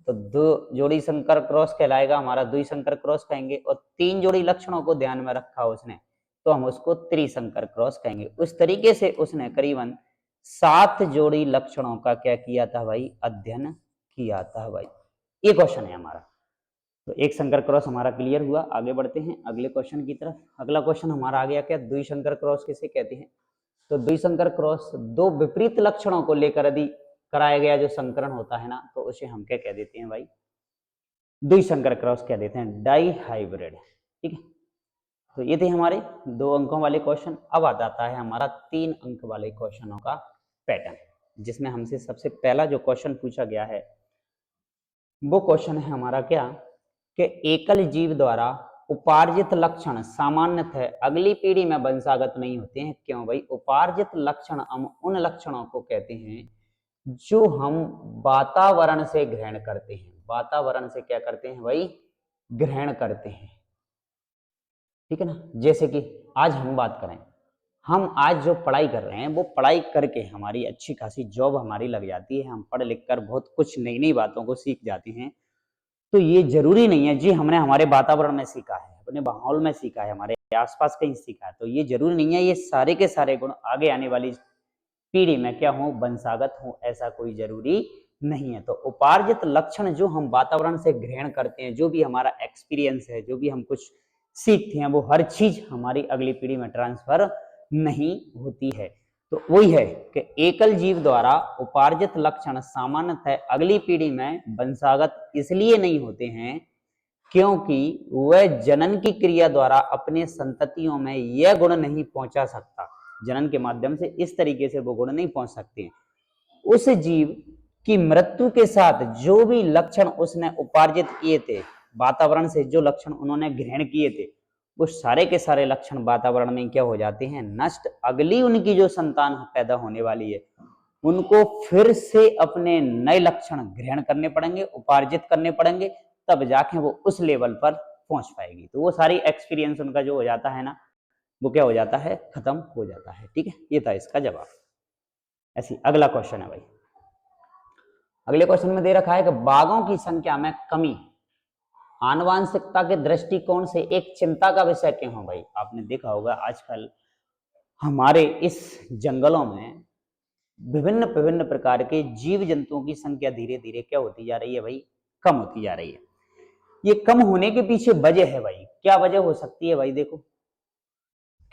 तो 2 जोड़ी संकर क्रॉस कहलाएगा, हमारा द्विसंकर क्रॉस कहेंगे। और 3 जोड़ी लक्षणों को ध्यान में रखा उसने तो हम उसको त्रिसंकर क्रॉस कहेंगे। उस तरीके से उसने करीबन 7 जोड़ी लक्षणों का क्या किया था भाई, अध्ययन किया था भाई। ये क्वेश्चन है हमारा। तो एक संकर क्रॉस हमारा क्लियर हुआ। आगे बढ़ते हैं अगले क्वेश्चन की तरफ। अगला क्वेश्चन हमारा आ गया क्या, द्विसंकर क्रॉस किसे कहते हैं। तो द्विसंकर क्रॉस 2 विपरीत लक्षणों को लेकर यदि कराया गया जो संकरण होता है ना, तो उसे हम क्या कह देते हैं भाई, द्विसंकर क्रॉस कह देते हैं, डाई हाइब्रिड। ठीक है, तो ये थे हमारे 2 अंकों वाले क्वेश्चन। अब आ जाता है हमारा 3 अंक वाले क्वेश्चनों का पैटर्न, जिसमें हमसे सबसे पहला जो क्वेश्चन पूछा गया है वो क्वेश्चन है हमारा क्या, कि एकल जीव द्वारा उपार्जित लक्षण सामान्यतः अगली पीढ़ी में वंशागत नहीं होते हैं। क्यों भाई? उपार्जित लक्षण हम उन लक्षणों को कहते हैं जो हम वातावरण से ग्रहण करते हैं। वातावरण से क्या करते हैं भाई? ग्रहण करते हैं, ठीक है ना। जैसे कि आज हम बात करें, हम आज जो पढ़ाई कर रहे हैं वो पढ़ाई करके हमारी अच्छी खासी जॉब हमारी लग जाती है, हम पढ़ लिख कर बहुत कुछ नई नई बातों को सीख जाते हैं। तो ये जरूरी नहीं है जी हमने हमारे वातावरण में सीखा है, अपने माहौल में सीखा है, हमारे आसपास कहीं सीखा है, तो ये जरूरी नहीं है ये सारे के सारे गुण आगे आने वाली पीढ़ी में क्या हो? वंशागत हो, ऐसा कोई जरूरी नहीं है। तो उपार्जित लक्षण जो हम वातावरण से ग्रहण करते हैं, जो भी हमारा एक्सपीरियंस है, जो भी हम कुछ सीखते हैं, वो हर चीज हमारी अगली पीढ़ी में ट्रांसफर नहीं होती है। तो वही है कि एकल जीव द्वारा उपार्जित लक्षण सामान्यतः अगली पीढ़ी में वंशागत इसलिए नहीं होते हैं क्योंकि वह जनन की क्रिया द्वारा अपने संततियों में यह गुण नहीं पहुंचा सकता। जनन के माध्यम से इस तरीके से वो गुण नहीं पहुंच सकते हैं। उस जीव की मृत्यु के साथ जो भी लक्षण उसने उपार्जित किए थे, वातावरण से जो लक्षण उन्होंने ग्रहण किए थे, वो सारे के सारे लक्षण वातावरण में क्या हो जाते हैं? नष्ट। अगली उनकी जो संतान पैदा होने वाली है उनको फिर से अपने नए लक्षण ग्रहण करने पड़ेंगे, उपार्जित करने पड़ेंगे, तब जाके वो उस लेवल पर पहुंच पाएगी। तो वो सारी एक्सपीरियंस उनका जो हो जाता है ना, वो क्या हो जाता है? खत्म हो जाता है। ठीक है, ये था इसका जवाब। ऐसी अगला क्वेश्चन है भाई, अगले क्वेश्चन में दे रखा है कि बाघों की संख्या में कमी आनुवांशिकता के दृष्टिकोण से एक चिंता का विषय क्यों हो? भाई आपने देखा होगा आजकल हमारे इस जंगलों में विभिन्न विभिन्न प्रकार के जीव जंतुओं की संख्या धीरे धीरे क्या होती जा रही है भाई? कम होती जा रही है। ये कम होने के पीछे वजह है भाई, क्या वजह हो सकती है भाई? देखो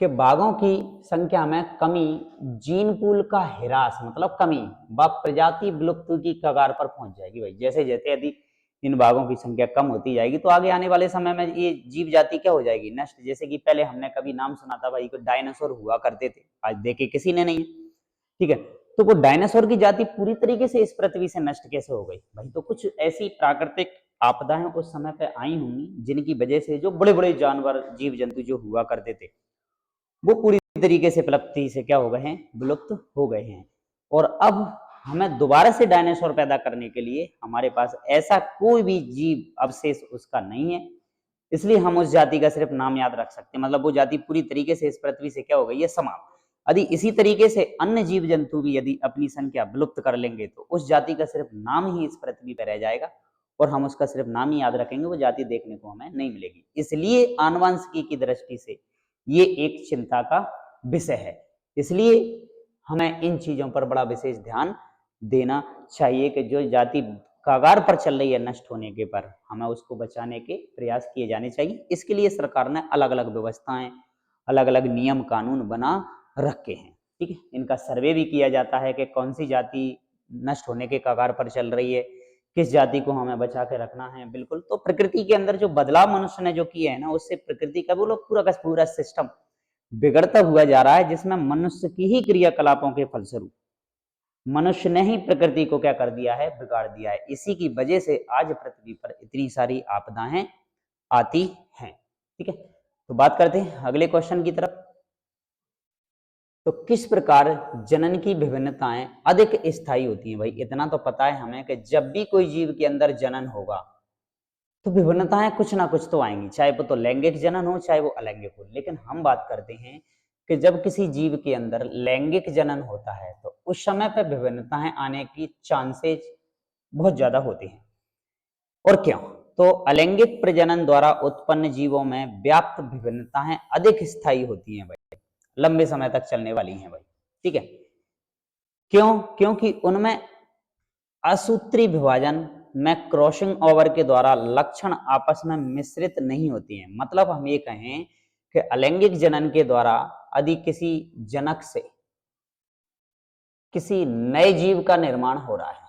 कि बाघों की संख्या में कमी, जीन पूल का ह्रास मतलब कमी, व प्रजाति विलुप्ति की कगार पर पहुंच जाएगी भाई। जैसे जैसे यदि इन बाघों की संख्या कम होती जाएगी तो आगे आने वाले समय में ये जीव जाति क्या हो जाएगी? नष्ट। जैसे कि पहले हमने कभी नाम सुना था भाई, को डायनासोर हुआ करते थे, आज देखे किसी ने नहीं है, ठीक है। तो वो डायनासोर की जाति पूरी तरीके से इस पृथ्वी से नष्ट कैसे हो गई भाई? तो कुछ ऐसी प्राकृतिक आपदाएं उस समय पे आई होंगी जिनकी वजह से जो बड़े बड़े जानवर जीव जंतु जो हुआ करते थे वो पूरी तरीके से विलुप्ति से क्या हो गए हैं? विलुप्त हो गए हैं। और अब हमें दोबारा से डायनासोर पैदा करने के लिए हमारे पास ऐसा कोई भी जीव अवशेष उसका नहीं है, इसलिए हम उस जाति का सिर्फ नाम याद रख सकते हैं। मतलब वो जाति पूरी तरीके से इस पृथ्वी से क्या हो गई है? समाप्त। यदि इसी तरीके से अन्य जीव जंतु भी यदि अपनी संख्या विलुप्त कर लेंगे तो उस जाति का सिर्फ नाम ही इस पृथ्वी पर रह जाएगा और हम उसका सिर्फ नाम ही याद रखेंगे, वो जाति देखने को हमें नहीं मिलेगी। इसलिए आनुवंशिकी की दृष्टि से ये एक चिंता का विषय है। इसलिए हमें इन चीजों पर बड़ा विशेष ध्यान देना चाहिए कि जो जाति कगार पर चल रही है नष्ट होने के, पर हमें उसको बचाने के प्रयास किए जाने चाहिए। इसके लिए सरकार ने अलग अलग व्यवस्थाएं, अलग अलग नियम कानून बना रखे हैं, ठीक है। इनका सर्वे भी किया जाता है कि कौन सी जाति नष्ट होने के कगार पर चल रही है, किस जाति को हमें बचा के रखना है। बिल्कुल, तो प्रकृति के अंदर जो बदलाव मनुष्य ने जो किए है ना, उससे प्रकृति का वो लोग पूरा का पूरा सिस्टम बिगड़ता हुआ जा रहा है, जिसमें मनुष्य की ही क्रियाकलापों के फलस्वरूप मनुष्य ने ही प्रकृति को क्या कर दिया है? बिगाड़ दिया है। इसी की वजह से आज पृथ्वी पर इतनी सारी आपदाएं आती हैं, ठीक है। तो बात करते हैं अगले क्वेश्चन की तरफ। तो किस प्रकार जनन की विभिन्नताएं अधिक स्थायी होती हैं? भाई इतना तो पता है हमें कि जब भी कोई जीव के अंदर जनन होगा तो विभिन्नताएं कुछ ना कुछ तो आएंगी, चाहे वो तो लैंगिक जनन हो चाहे वो अलैंगिक हो। लेकिन हम बात करते हैं कि जब किसी जीव के अंदर लैंगिक जनन होता है तो उस समय पर विभिन्नताएं आने की चांसेस बहुत ज्यादा होते हैं। और क्यों? तो अलैंगिक प्रजनन द्वारा उत्पन्न जीवों में व्याप्त विभिन्नताएं अधिक स्थायी होती हैं भाई, लंबे समय तक चलने वाली हैं भाई, ठीक है। क्यों? क्योंकि उनमें असूत्री विभाजन में क्रॉसिंग ओवर के द्वारा लक्षण आपस में मिश्रित नहीं होती हैं। मतलब हम ये कहें कि अलैंगिक जनन के द्वारा यदि किसी जनक से किसी नए जीव का निर्माण हो रहा है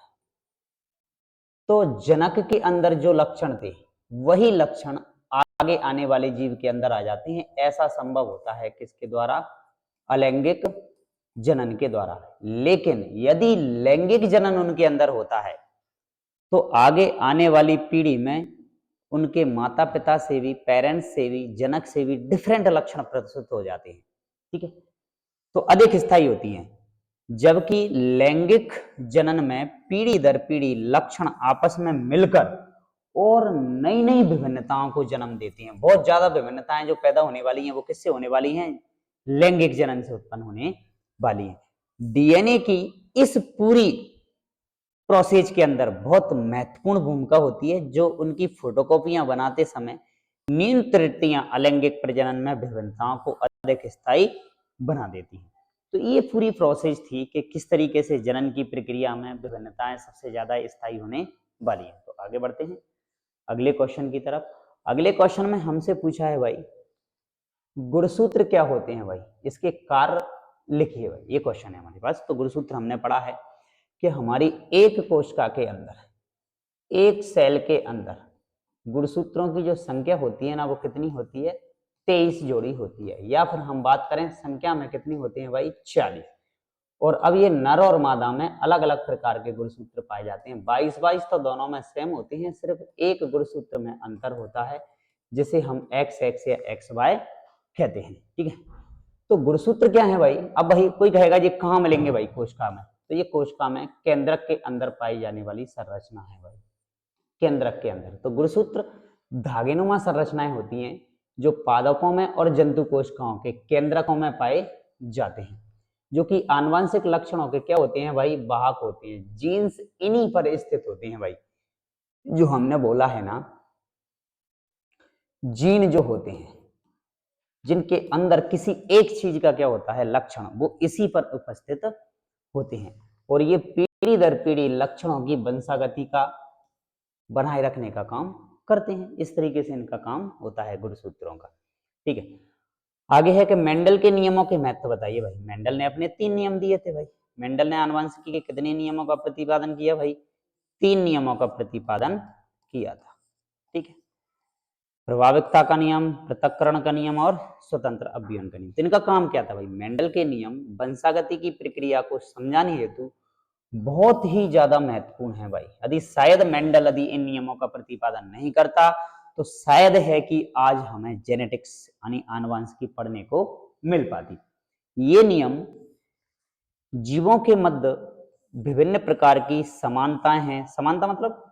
तो जनक के अंदर जो लक्षण थे वही लक्षण आगे आने वाले जीव के अंदर आ जाते हैं। ऐसा संभव होता है किसके द्वारा? अलैंगिक जनन के द्वारा। लेकिन यदि लैंगिक जनन उनके अंदर होता है तो आगे आने वाली पीढ़ी में उनके माता पिता से भी, पेरेंट्स से भी, जनक से भी डिफरेंट लक्षण प्रदर्शित हो जाते हैं। ठीक है, तो अधिक स्थायी होती हैं। जबकि लैंगिक जनन में पीढ़ी दर पीढ़ी लक्षण आपस में मिलकर और नई नई विभिन्नताओं को जन्म देती हैं। बहुत ज्यादा विभिन्नताएं जो पैदा होने वाली हैं वो किससे होने वाली हैं? लैंगिक जनन से उत्पन्न होने वाली है। डीएनए की इस पूरी प्रोसेस के अंदर बहुत महत्वपूर्ण भूमिका होती है, जो उनकी फोटोकॉपियां बनाते समय न्यून त्रुटियां अलैंगिक प्रजनन में विभिन्नताओं को अधिक स्थायी बना देती हैं। तो ये पूरी प्रोसेस थी कि किस तरीके से जनन की प्रक्रिया में विभिन्नताएं सबसे ज्यादा स्थायी होने वाली है। तो आगे बढ़ते हैं अगले क्वेश्चन की तरफ। अगले क्वेश्चन में हमसे पूछा है भाई, गुणसूत्र क्या होते हैं भाई, इसके कार्य लिखिए भाई। ये क्वेश्चन है हमारे पास। तो गुणसूत्र हमने पढ़ा है कि हमारी एक कोशिका के अंदर, एक सेल के अंदर गुणसूत्रों की जो संख्या होती है ना, वो कितनी होती है? 23 जोड़ी होती है। या फिर हम बात करें संख्या में कितनी होती है भाई? 40। और अब ये नर और मादा में अलग अलग प्रकार के गुणसूत्र पाए जाते हैं। 22 तो दोनों में सेम होते हैं, सिर्फ एक गुणसूत्र में अंतर होता है जिसे हम XX या XY कहते हैं। ठीक है, तो गुणसूत्र क्या है भाई? अब भाई कोई कहेगा ये कहाँ मिलेंगे भाई? कोशिका में। तो ये कोशिका में केंद्रक के अंदर पाई जाने वाली संरचना है भाई, केंद्रक के अंदर। तो गुणसूत्र धागेनुमा संरचनाएं होती हैं जो पादपों में और जंतु कोशिकाओं के केंद्रकों में पाए जाते हैं, जो कि आनुवंशिक लक्षणों के क्या होते हैं भाई? वाहक होते हैं। जीन्स इन्हीं पर स्थित होते हैं भाई। जो हमने बोला है ना, जीन जो होते हैं जिनके अंदर किसी एक चीज का क्या होता है? लक्षण, वो इसी पर उपस्थित होते हैं। और ये पीढ़ी दर पीढ़ी लक्षणों की वंशागति का बनाए रखने का काम करते हैं। इस तरीके से इनका काम होता है गुणसूत्रों का। ठीक है, आगे है कि मेंडल के नियमों के महत्व बताइए भाई। मेंडल ने अपने 3 नियम दिए थे भाई। मेंडल ने आनुवंशिकी के कितने नियमों का प्रतिपादन किया भाई? 3 नियमों का प्रतिपादन किया था। ठीक है, प्रभाविकता का नियम, पृथक्करण का नियम और स्वतंत्र अभियन का नियम। तो इनका काम क्या था भाई? मेंडल के नियम वंशागति की प्रक्रिया को समझाने हेतु बहुत ही ज्यादा महत्वपूर्ण है भाई। यदि शायद मेंडल यदि इन नियमों का प्रतिपादन नहीं करता तो शायद है कि आज हमें जेनेटिक्स यानी आनुवंशिकी पढ़ने को मिल पाती। ये नियम जीवों के मध्य विभिन्न प्रकार की समानताएं हैं, समानता मतलब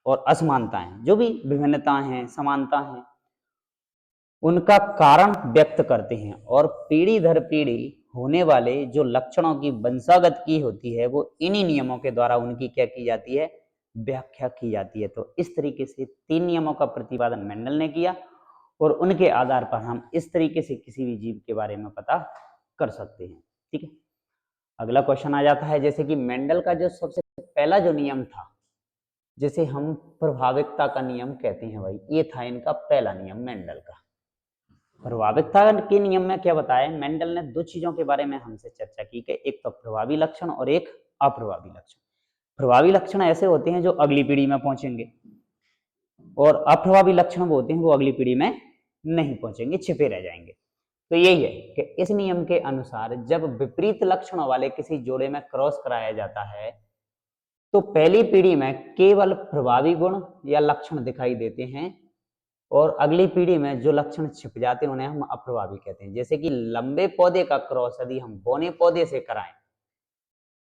और असमानताएं, जो भी विभिन्नताएं हैं, समानता हैं, उनका कारण व्यक्त करते हैं। और पीढ़ी दर पीढ़ी होने वाले जो लक्षणों की वंशागत की होती है वो इन्हीं नियमों के द्वारा उनकी क्या की जाती है? व्याख्या की जाती है। तो इस तरीके से 3 नियमों का प्रतिपादन मेंडल ने किया और उनके आधार पर हम इस तरीके से किसी भी जीव के बारे में पता कर सकते हैं। ठीक है, अगला क्वेश्चन आ जाता है, जैसे कि मेंडल का जो सबसे पहला जो नियम था, जिसे हम प्रभाविकता का नियम कहते हैं भाई, ये था इनका पहला नियम मेंडल का। प्रभाविकता के नियम में क्या बताया? मेंडल ने 2 चीजों के बारे में हमसे चर्चा की कि एक तो प्रभावी लक्षण और एक अप्रभावी लक्षण। प्रभावी लक्षण ऐसे होते हैं जो अगली पीढ़ी में पहुंचेंगे, और अप्रभावी लक्षण वो होते हैं वो अगली पीढ़ी में नहीं पहुंचेंगे, छिपे रह जाएंगे। तो यही है कि इस नियम के अनुसार जब विपरीत लक्षणों वाले किसी जोड़े में क्रॉस कराया जाता है तो पहली पीढ़ी में केवल प्रभावी गुण या लक्षण दिखाई देते हैं, और अगली पीढ़ी में जो लक्षण छिप जाते हैं उन्हें हम अप्रभावी कहते हैं। जैसे कि लंबे पौधे का क्रॉस यदि हम बौने पौधे से कराएं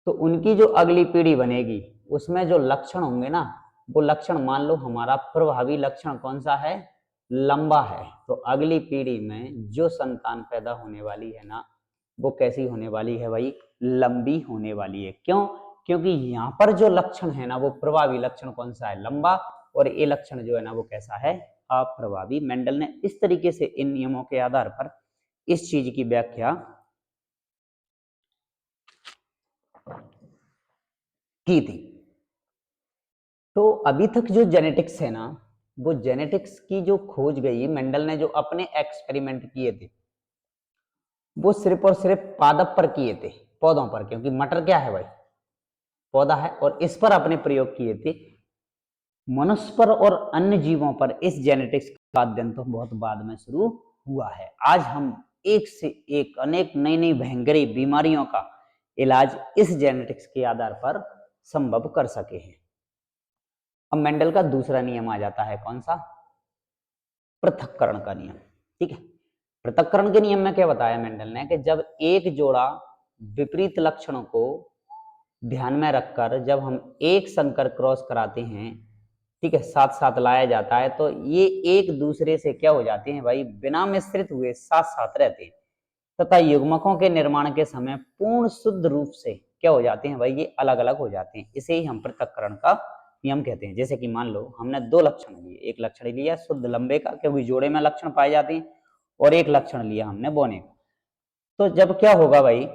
तो उनकी जो अगली पीढ़ी बनेगी उसमें जो लक्षण होंगे ना, वो लक्षण, मान लो हमारा प्रभावी लक्षण कौन सा है? लंबा है। तो अगली पीढ़ी में जो संतान पैदा होने वाली है ना, वो कैसी होने वाली है भाई? लंबी होने वाली है। क्यों? क्योंकि यहाँ पर जो लक्षण है ना, वो प्रभावी लक्षण कौन सा है? लंबा। और ये लक्षण जो है ना वो कैसा है? अप्रभावी। मेंडल ने इस तरीके से इन नियमों के आधार पर इस चीज की व्याख्या की थी। तो अभी तक जो जेनेटिक्स है ना, वो जेनेटिक्स की जो खोज गई, मेंडल ने जो अपने एक्सपेरिमेंट किए थे वो सिर्फ और सिर्फ पादप पर किए थे, पौधों पर। क्योंकि मटर क्या है भाई? पौधा है। और इस पर अपने प्रयोग किए थे। मनुष्य पर और अन्य जीवों पर इस जेनेटिक्स का अध्ययन तो बहुत बाद में शुरू हुआ है। आज हम एक से एक अनेक नई नई भयंकर बीमारियों का इलाज इस जेनेटिक्स के आधार पर संभव कर सके हैं। अब मेंडल का दूसरा नियम आ जाता है, कौन सा? पृथक्करण का नियम। ठीक है, पृथक्करण के नियम में क्या बताया मेंडल ने कि जब एक जोड़ा विपरीत लक्षणों को ध्यान में रखकर जब हम एक संकर क्रॉस कराते हैं, ठीक है, साथ साथ लाया जाता है, तो ये एक दूसरे से क्या हो जाते हैं भाई, बिना मिश्रित हुए साथ साथ रहते हैं तथा युग्मकों के निर्माण के समय पूर्ण शुद्ध रूप से क्या हो जाते हैं भाई, ये अलग अलग हो जाते हैं। इसे ही हम पृथक्करण का नियम कहते हैं। जैसे कि मान लो हमने दो लक्षण लिए, एक लक्षण लिया शुद्ध लंबे का क्योंकि जोड़े में लक्षण पाए जाते हैं, और एक लक्षण लिया हमने बौने का। तो जब क्या होगा भाई,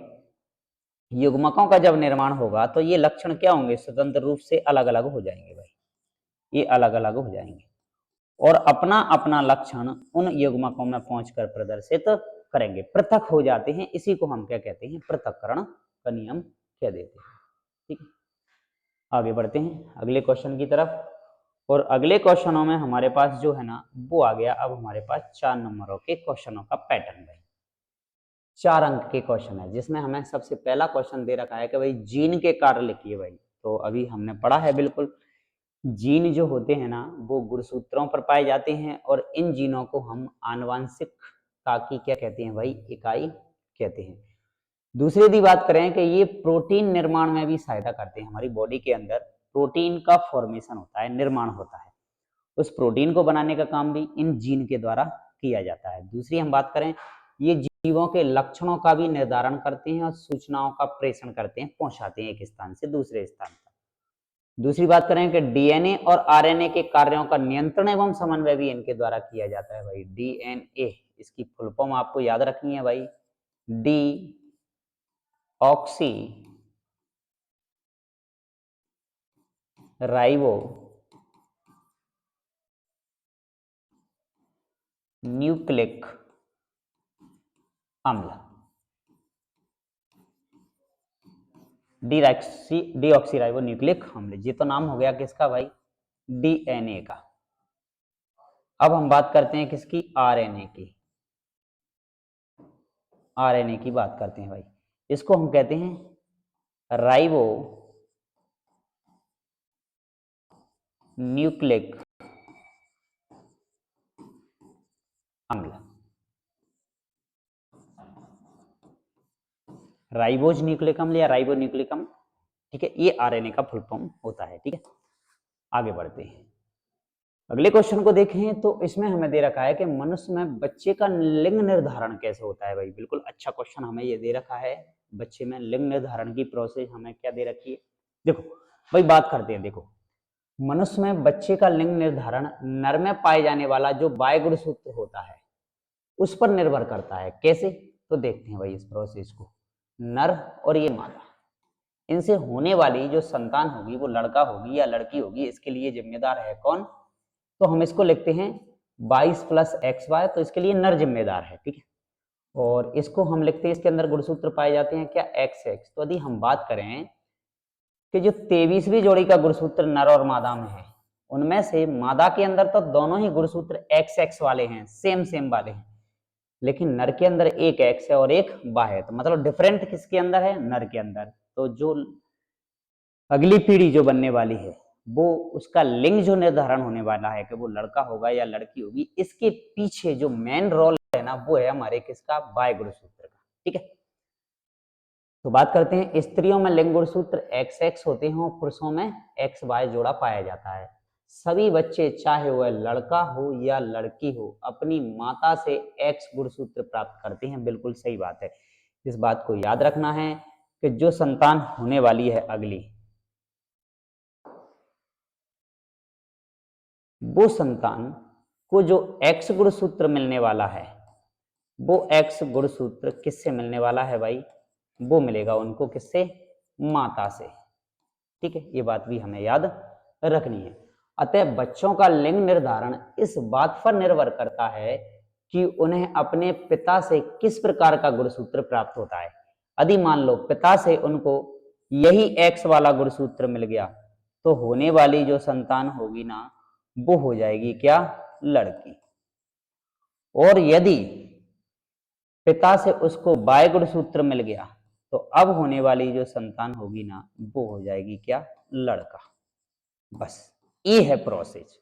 युग्मकों का जब निर्माण होगा तो ये लक्षण क्या होंगे, स्वतंत्र रूप से अलग अलग हो जाएंगे भाई, ये अलग अलग हो जाएंगे और अपना अपना लक्षण उन युग्मकों में पहुंचकर प्रदर्शित करेंगे, पृथक हो जाते हैं। इसी को हम क्या कहते हैं, पृथक्करण का नियम कह देते हैं। ठीक है, आगे बढ़ते हैं अगले क्वेश्चन की तरफ। और अगले क्वेश्चनों में हमारे पास जो है ना, वो आ गया अब हमारे पास 4 नंबरों के क्वेश्चनों का पैटर्न भाई। 4 अंक के क्वेश्चन है जिसमें हमें सबसे पहला क्वेश्चन दे रखा है कि भाई जीन के कार्य लिखिए भाई। तो अभी हमने पढ़ा है बिल्कुल, जीन जो होते हैं ना वो गुणसूत्रों पर पाए जाते हैं और इन जीनों को हम आनुवांशिकता की क्या कहते हैं भाई, इकाई कहते हैं। दूसरी यदि बात करें कि ये प्रोटीन निर्माण में भी सहायता करते हैं। हमारी बॉडी के अंदर प्रोटीन का फॉर्मेशन होता है, निर्माण होता है, उस प्रोटीन को बनाने का काम भी इन जीन के द्वारा किया जाता है। दूसरी हम बात करें, ये जीवों के लक्षणों का भी निर्धारण करते हैं और सूचनाओं का प्रेषण करते हैं, पहुंचाते हैं एक स्थान से दूसरे स्थान तक। दूसरी बात करें कि डीएनए और आरएनए के कार्यों का नियंत्रण एवं समन्वय भी इनके द्वारा किया जाता है भाई। डीएनए, इसकी फुल फॉर्म आपको याद रखनी है भाई, डी ऑक्सी राइबो न्यूक्लिक अम्ल, डीऑक्सी राइबो न्यूक्लिक अम्ल। ये तो नाम हो गया किसका भाई, डीएनए का। अब हम बात करते हैं किसकी, आरएनए की। आरएनए की बात करते हैं भाई, इसको हम कहते हैं राइबो न्यूक्लिक अम्ल। राइबोज न्यूक्लिक अम्ल या राइबो न्यूक्लिक अम्ल, ठीक है, ये आरएनए का फुल फॉर्म होता है। ठीक है, आगे बढ़ते हैं अगले क्वेश्चन को देखें। तो इसमें हमें दे रखा है कि मनुष्य में बच्चे का लिंग निर्धारण कैसे होता है भाई। बिल्कुल अच्छा क्वेश्चन हमें ये दे रखा है, बच्चे में लिंग निर्धारण की प्रोसेस हमें क्या दे रखी है। देखो भाई बात करते हैं, देखो मनुष्य में बच्चे का लिंग निर्धारण नर में पाए जाने वाला जो बाय गुणसूत्र होता है उस पर निर्भर करता है। कैसे, तो देखते हैं भाई इस प्रोसेस को। नर और ये मादा, इनसे होने वाली जो संतान होगी वो लड़का होगी या लड़की होगी, इसके लिए जिम्मेदार है कौन, तो हम इसको लिखते हैं 22 + XY, तो इसके लिए नर जिम्मेदार है। ठीक है, और इसको हम लिखते हैं, इसके अंदर गुणसूत्र पाए जाते हैं क्या, XX। तो यदि हम बात करें कि जो 23वीं जोड़ी का गुणसूत्र नर और मादा में है, उनमें से मादा के अंदर तो दोनों ही गुणसूत्र XX वाले हैं, सेम सेम वाले हैं, लेकिन नर के अंदर एक X है और एक Y है। तो मतलब डिफरेंट किसके अंदर है, नर के अंदर। तो जो अगली पीढ़ी जो बनने वाली है वो उसका लिंग जो निर्धारण होने वाला है कि वो लड़का होगा या लड़की होगी, इसके पीछे जो मेन रोल है ना वो है हमारे किसका, बाय गुणसूत्र का। ठीक है, तो बात करते हैं स्त्रियों में लिंग गुणसूत्र XX होते हैं और पुरुषों में XY जोड़ा पाया जाता है। सभी बच्चे चाहे वह लड़का हो या लड़की हो अपनी माता से X गुणसूत्र प्राप्त करते हैं। बिल्कुल सही बात है, इस बात को याद रखना है कि जो संतान होने वाली है अगली, वो संतान को जो X गुणसूत्र मिलने वाला है वो X गुणसूत्र किससे मिलने वाला है भाई, वो मिलेगा उनको किससे, माता से। ठीक है, ये बात भी हमें याद रखनी है। अतः बच्चों का लिंग निर्धारण इस बात पर निर्भर करता है कि उन्हें अपने पिता से किस प्रकार का गुणसूत्र प्राप्त होता है। यदि मान लो पिता से उनको यही X वाला गुणसूत्र मिल गया तो होने वाली जो संतान होगी ना वो हो जाएगी क्या, लड़की। और यदि पिता से उसको बाय गुणसूत्र मिल गया तो अब होने वाली जो संतान होगी ना वो हो जाएगी क्या, लड़का। बस ये है प्रोसेस।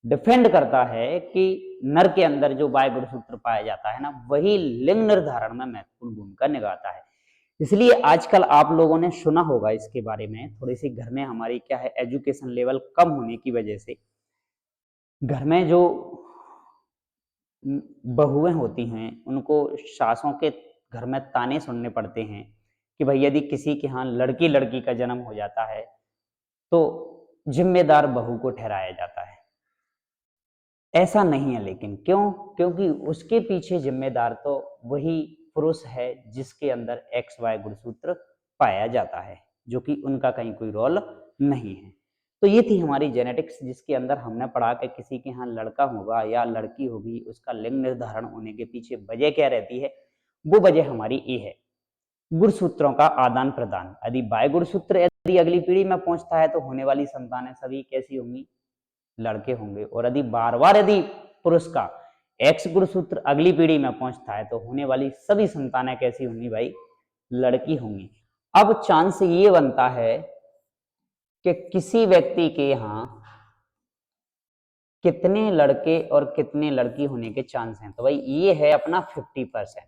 डिपेंड करता है कि नर के अंदर जो बाय गुणसूत्र पाया जाता है ना वही लिंग निर्धारण में महत्वपूर्ण भूमिका निभाता है। इसलिए आजकल आप लोगों ने सुना होगा इसके बारे में, थोड़ी सी घर में हमारी क्या है एजुकेशन लेवल कम होने की वजह से घर में जो बहुएं होती हैं उनको सासों के घर में ताने सुनने पड़ते हैं कि भाई यदि किसी के यहाँ लड़की लड़की का जन्म हो जाता है तो जिम्मेदार बहू को ठहराया जाता है। ऐसा नहीं है, लेकिन क्यों, क्योंकि उसके पीछे जिम्मेदार तो वही पुरुष है जिसके अंदर एक्स वाई गुणसूत्र पाया जाता है, जो कि उनका कहीं कोई रोल नहीं है। तो ये थी हमारी जेनेटिक्स, जिसके अंदर हमने पढ़ा कि किसी के यहाँ लड़का होगा या लड़की होगी, उसका लिंग निर्धारण होने के पीछे वजह क्या रहती है। वो वजह हमारी ये है, गुणसूत्रों का आदान प्रदान। यदि बाय गुणसूत्र यदि अगली पीढ़ी में पहुंचता है तो होने वाली संतानें सभी कैसी होंगी, लड़के होंगे। और यदि बार बार यदि पुरुष का एक्स गुणसूत्र अगली पीढ़ी में पहुंचता है तो होने वाली सभी संतानें कैसी होंगी भाई, लड़की होंगी। अब चांस ये बनता है कि किसी व्यक्ति के यहाँ कितने लड़के और कितने लड़की होने के चांस हैं। तो भाई ये है अपना 50%,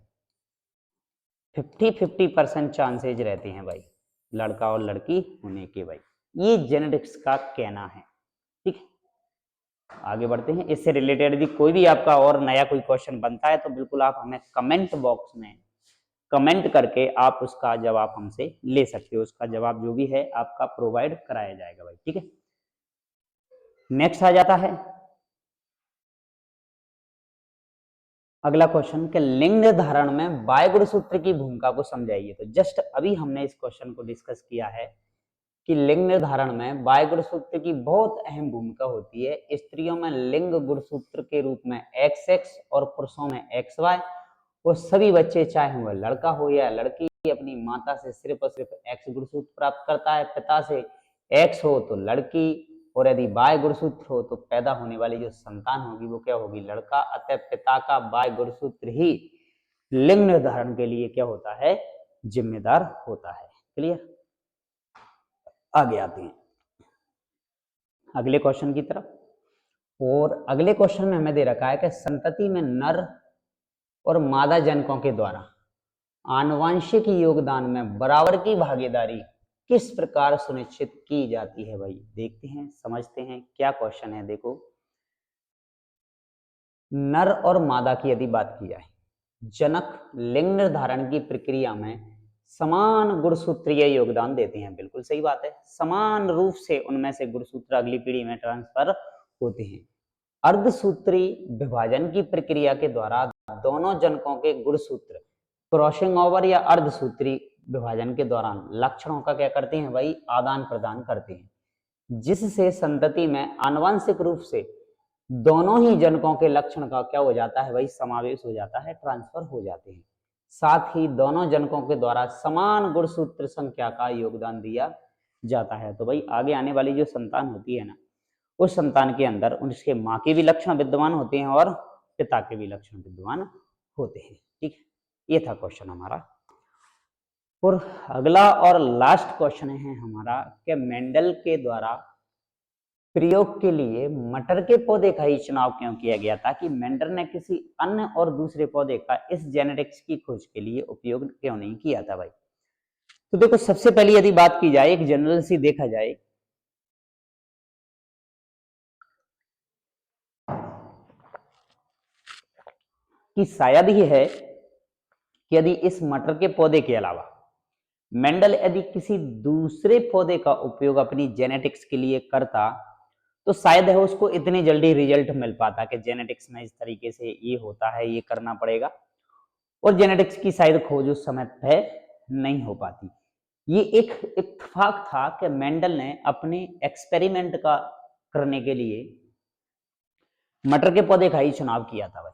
50-50% चांसेज रहते हैं भाई लड़का और लड़की होने के। भाई ये जेनेटिक्स का कहना है। ठीक है, आगे बढ़ते हैं। इससे रिलेटेड यदि कोई भी आपका और नया कोई क्वेश्चन बनता है तो बिल्कुल आप हमें कमेंट बॉक्स में कमेंट करके आप उसका जवाब हमसे ले सकते हो। उसका जवाब जो भी है आपका प्रोवाइड कराया जाएगा भाई। ठीक है, नेक्स्ट आ जाता है अगला क्वेश्चन कि लिंग निर्धारण में बाय गुणसूत्र की भूमिका को समझाइए। तो जस्ट अभी हमने इस क्वेश्चन को डिस्कस किया है कि लिंग निर्धारण में बाय गुणसूत्र की बहुत अहम भूमिका होती है। स्त्रियों में लिंग गुणसूत्र के रूप में XX और पुरुषों में XY। वो सभी बच्चे चाहे वह लड़का हो या लड़की अपनी माता से सिर्फ और सिर्फ X गुणसूत्र प्राप्त करता है, पिता से X हो तो लड़की, और यदि बाय गुणसूत्र हो तो पैदा होने वाली जो संतान होगी वो क्या होगी, लड़का। अतः पिता का बाय गुणसूत्र ही लिंग निर्धारण के लिए क्या होता है, जिम्मेदार होता है। क्लियर, आगे आते हैं अगले क्वेश्चन की तरफ। और अगले क्वेश्चन में हमें दे रखा है कि संतति में नर और मादा जनकों के द्वारा आनुवंशिक योगदान में बराबर की भागीदारी किस प्रकार सुनिश्चित की जाती है। भाई देखते हैं, समझते हैं क्या क्वेश्चन है। देखो, नर और मादा की यदि बात की जाए, जनक लिंग निर्धारण की प्रक्रिया में समान गुणसूत्रीय योगदान देते हैं। बिल्कुल सही बात है, समान रूप से उनमें से गुणसूत्र अगली पीढ़ी में ट्रांसफर होते हैं। अर्धसूत्री विभाजन की प्रक्रिया के द्वारा दोनों जनकों के गुणसूत्र क्रॉसिंग ओवर या अर्धसूत्री विभाजन के दौरान लक्षणों का क्या करते हैं भाई, आदान प्रदान करते हैं, जिससे संतति में आनुवंशिक रूप से दोनों ही जनकों के लक्षण का क्या हो जाता है भाई, समावेश हो जाता है, ट्रांसफर हो जाते हैं। साथ ही दोनों जनकों के द्वारा समान गुणसूत्र संख्या का योगदान दिया जाता है। तो भाई आगे आने वाली जो संतान होती है ना, उस संतान के अंदर उसके माँ के भी लक्षण विद्यमान होते हैं और पिता के भी लक्षण विद्यमान होते हैं। ठीक है, ये था क्वेश्चन हमारा। और अगला और लास्ट क्वेश्चन है हमारा कि मेंडल के द्वारा प्रयोग के लिए मटर के पौधे का ही चुनाव क्यों किया गया था, कि मेंडल ने किसी अन्य और दूसरे पौधे का इस जेनेटिक्स की खोज के लिए उपयोग क्यों नहीं किया था। भाई तो देखो, सबसे पहले यदि बात की जाए, एक जनरल सी देखा जाए कि शायद ही है कि यदि इस मटर के पौधे के अलावा मेंडल यदि किसी दूसरे पौधे का उपयोग अपनी जेनेटिक्स के लिए करता तो शायद है उसको इतनी जल्दी रिजल्ट मिल पाता कि जेनेटिक्स में इस तरीके से ये होता है, ये करना पड़ेगा, और जेनेटिक्स की शायद खोज उस समय पे नहीं हो पाती। ये एक इत्तेफाक था कि मेंडल ने अपने एक्सपेरिमेंट का करने के लिए मटर के पौधे का ही चुनाव किया था। भाई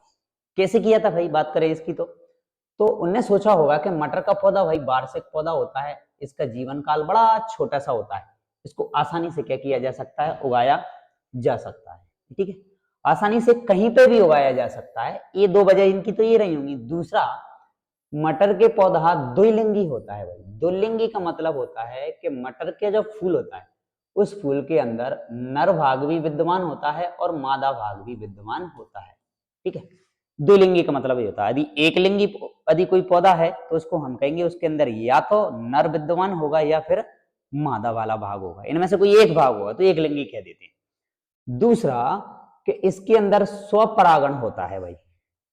कैसे किया था भाई, बात करें इसकी तो उनने सोचा होगा कि मटर का पौधा भाई वार्षिक पौधा होता है, इसका जीवन काल बड़ा छोटा सा होता है, इसको आसानी से क्या किया जा सकता है, उगाया जा सकता है। ठीक है, आसानी से कहीं पे भी उगाया जा सकता है। ये दो वजह इनकी तो ये रही होंगी। दूसरा, मटर के पौधा द्विलिंगी होता है भाई। द्विलिंगी का मतलब होता है कि मटर के जो फूल होता है उस फूल के अंदर नर भाग भी विद्यमान होता है और मादा भाग भी विद्यमान होता है। ठीक है, द्विलिंगी का मतलब ये होता है। यदि एक लिंगी यदि कोई पौधा है तो उसको हम कहेंगे उसके अंदर या तो नर विद्यमान होगा या फिर मादा वाला भाग होगा, इनमें से कोई एक भाग होगा तो एक लिंगी कह देते हैं। दूसरा कि इसके अंदर स्वपरागण होता है भाई।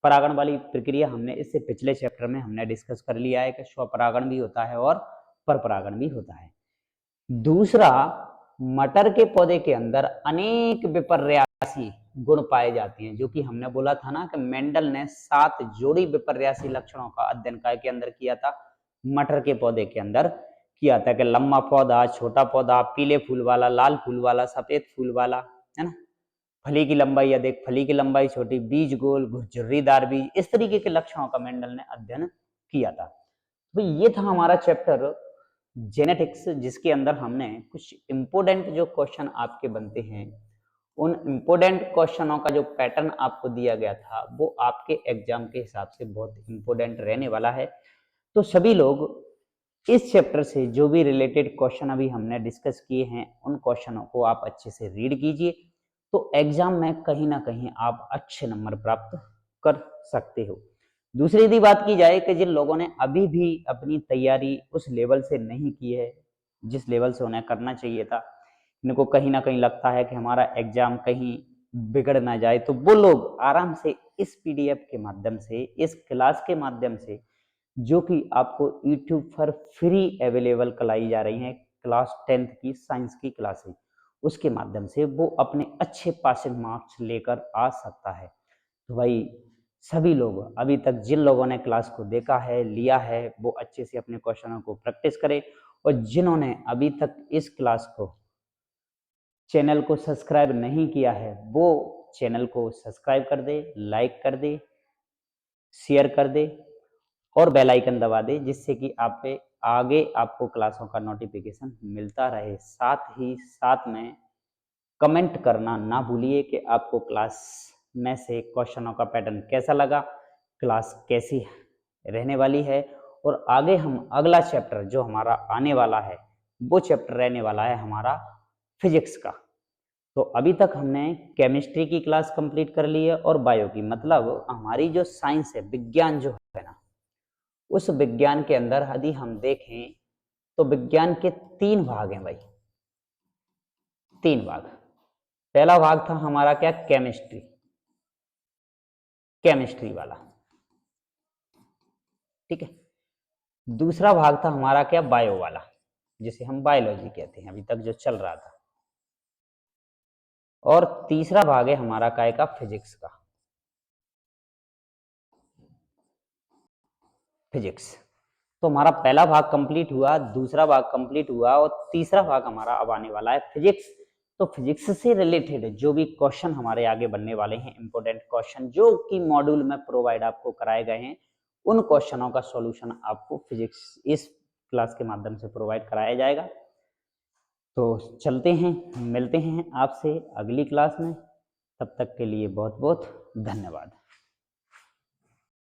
परागण वाली प्रक्रिया हमने इससे पिछले चैप्टर में हमने डिस्कस कर लिया है कि स्वपरागण भी होता है और परपरागण भी होता है। दूसरा, मटर के पौधे के अंदर अनेक विपर्यासी गुण पाए जाते हैं, जो कि हमने बोला था ना कि मेंडल ने 7 जोड़ी विपर्यासी लक्षणों का अध्ययन काय के अंदर किया था, मटर के पौधे के अंदर किया था कि लंबा पौधा, छोटा पौधा, पीले फूल वाला, लाल फूल वाला, सफेद फूल वाला, है ना, फली की लंबाई अधिक, फली की लंबाई छोटी, बीज गोल, झुर्रीदार बीज, इस तरीके के लक्षणों का मेंडल ने अध्ययन किया था। तो ये था हमारा चैप्टर जेनेटिक्स, जिसके अंदर हमने कुछ इंपोर्टेंट जो क्वेश्चन आपके बनते हैं, उन इंपोर्टेंट क्वेश्चनों का जो पैटर्न आपको दिया गया था वो आपके एग्जाम के हिसाब से बहुत इंपोर्टेंट रहने वाला है। तो सभी लोग इस चैप्टर से जो भी रिलेटेड क्वेश्चन अभी हमने डिस्कस किए हैं उन क्वेश्चनों को आप अच्छे से रीड कीजिए, तो एग्जाम में कहीं ना कहीं आप अच्छे नंबर प्राप्त कर सकते हो। दूसरी यदि बात की जाए कि जिन लोगों ने अभी भी अपनी तैयारी उस लेवल से नहीं की है जिस लेवल से उन्हें करना चाहिए था, इनको कहीं ना कहीं लगता है कि हमारा एग्जाम कहीं बिगड़ ना जाए, तो वो लोग आराम से इस पीडीएफ के माध्यम से, इस क्लास के माध्यम से, जो कि आपको यूट्यूब पर फ्री अवेलेबल कराई जा रही हैं, क्लास 10th की साइंस की क्लासेस, उसके माध्यम से वो अपने अच्छे पासिंग मार्क्स लेकर आ सकता है। तो भाई सभी लोग, अभी तक जिन लोगों ने क्लास को देखा है, लिया है, वो अच्छे से अपने क्वेश्चनों को प्रैक्टिस करें, और जिन्होंने अभी तक इस क्लास को, चैनल को सब्सक्राइब नहीं किया है, वो चैनल को सब्सक्राइब कर दे, लाइक कर दे, शेयर कर दे और बेल आइकन दबा दे, जिससे कि आप पे आगे आपको क्लासों का नोटिफिकेशन मिलता रहे। साथ ही साथ में कमेंट करना ना भूलिए कि आपको क्लास में से क्वेश्चनों का पैटर्न कैसा लगा, क्लास कैसी रहने वाली है, और आगे हम अगला चैप्टर जो हमारा आने वाला है वो चैप्टर रहने वाला है हमारा फिजिक्स का। तो अभी तक हमने केमिस्ट्री की क्लास कंप्लीट कर ली है और बायो की, मतलब हमारी जो साइंस है, विज्ञान जो है ना, उस विज्ञान के अंदर यदि हम देखें तो विज्ञान के 3 भाग हैं भाई, 3 भाग। पहला भाग था हमारा क्या, केमिस्ट्री, केमिस्ट्री वाला, ठीक है। दूसरा भाग था हमारा क्या, बायो वाला, जिसे हम बायोलॉजी कहते हैं, अभी तक जो चल रहा था। और तीसरा भाग है हमारा काय का, फिजिक्स का, फिजिक्स। तो हमारा पहला भाग कंप्लीट हुआ, दूसरा भाग कंप्लीट हुआ, और तीसरा भाग हमारा अब आने वाला है फिजिक्स। तो फिजिक्स से रिलेटेड जो भी क्वेश्चन हमारे आगे बनने वाले हैं, इंपोर्टेंट क्वेश्चन जो कि मॉड्यूल में प्रोवाइड आपको कराए गए हैं, उन क्वेश्चनों का सॉल्यूशन आपको फिजिक्स इस क्लास के माध्यम से प्रोवाइड कराया जाएगा। तो चलते हैं, मिलते हैं आपसे अगली क्लास में, तब तक के लिए बहुत बहुत धन्यवाद।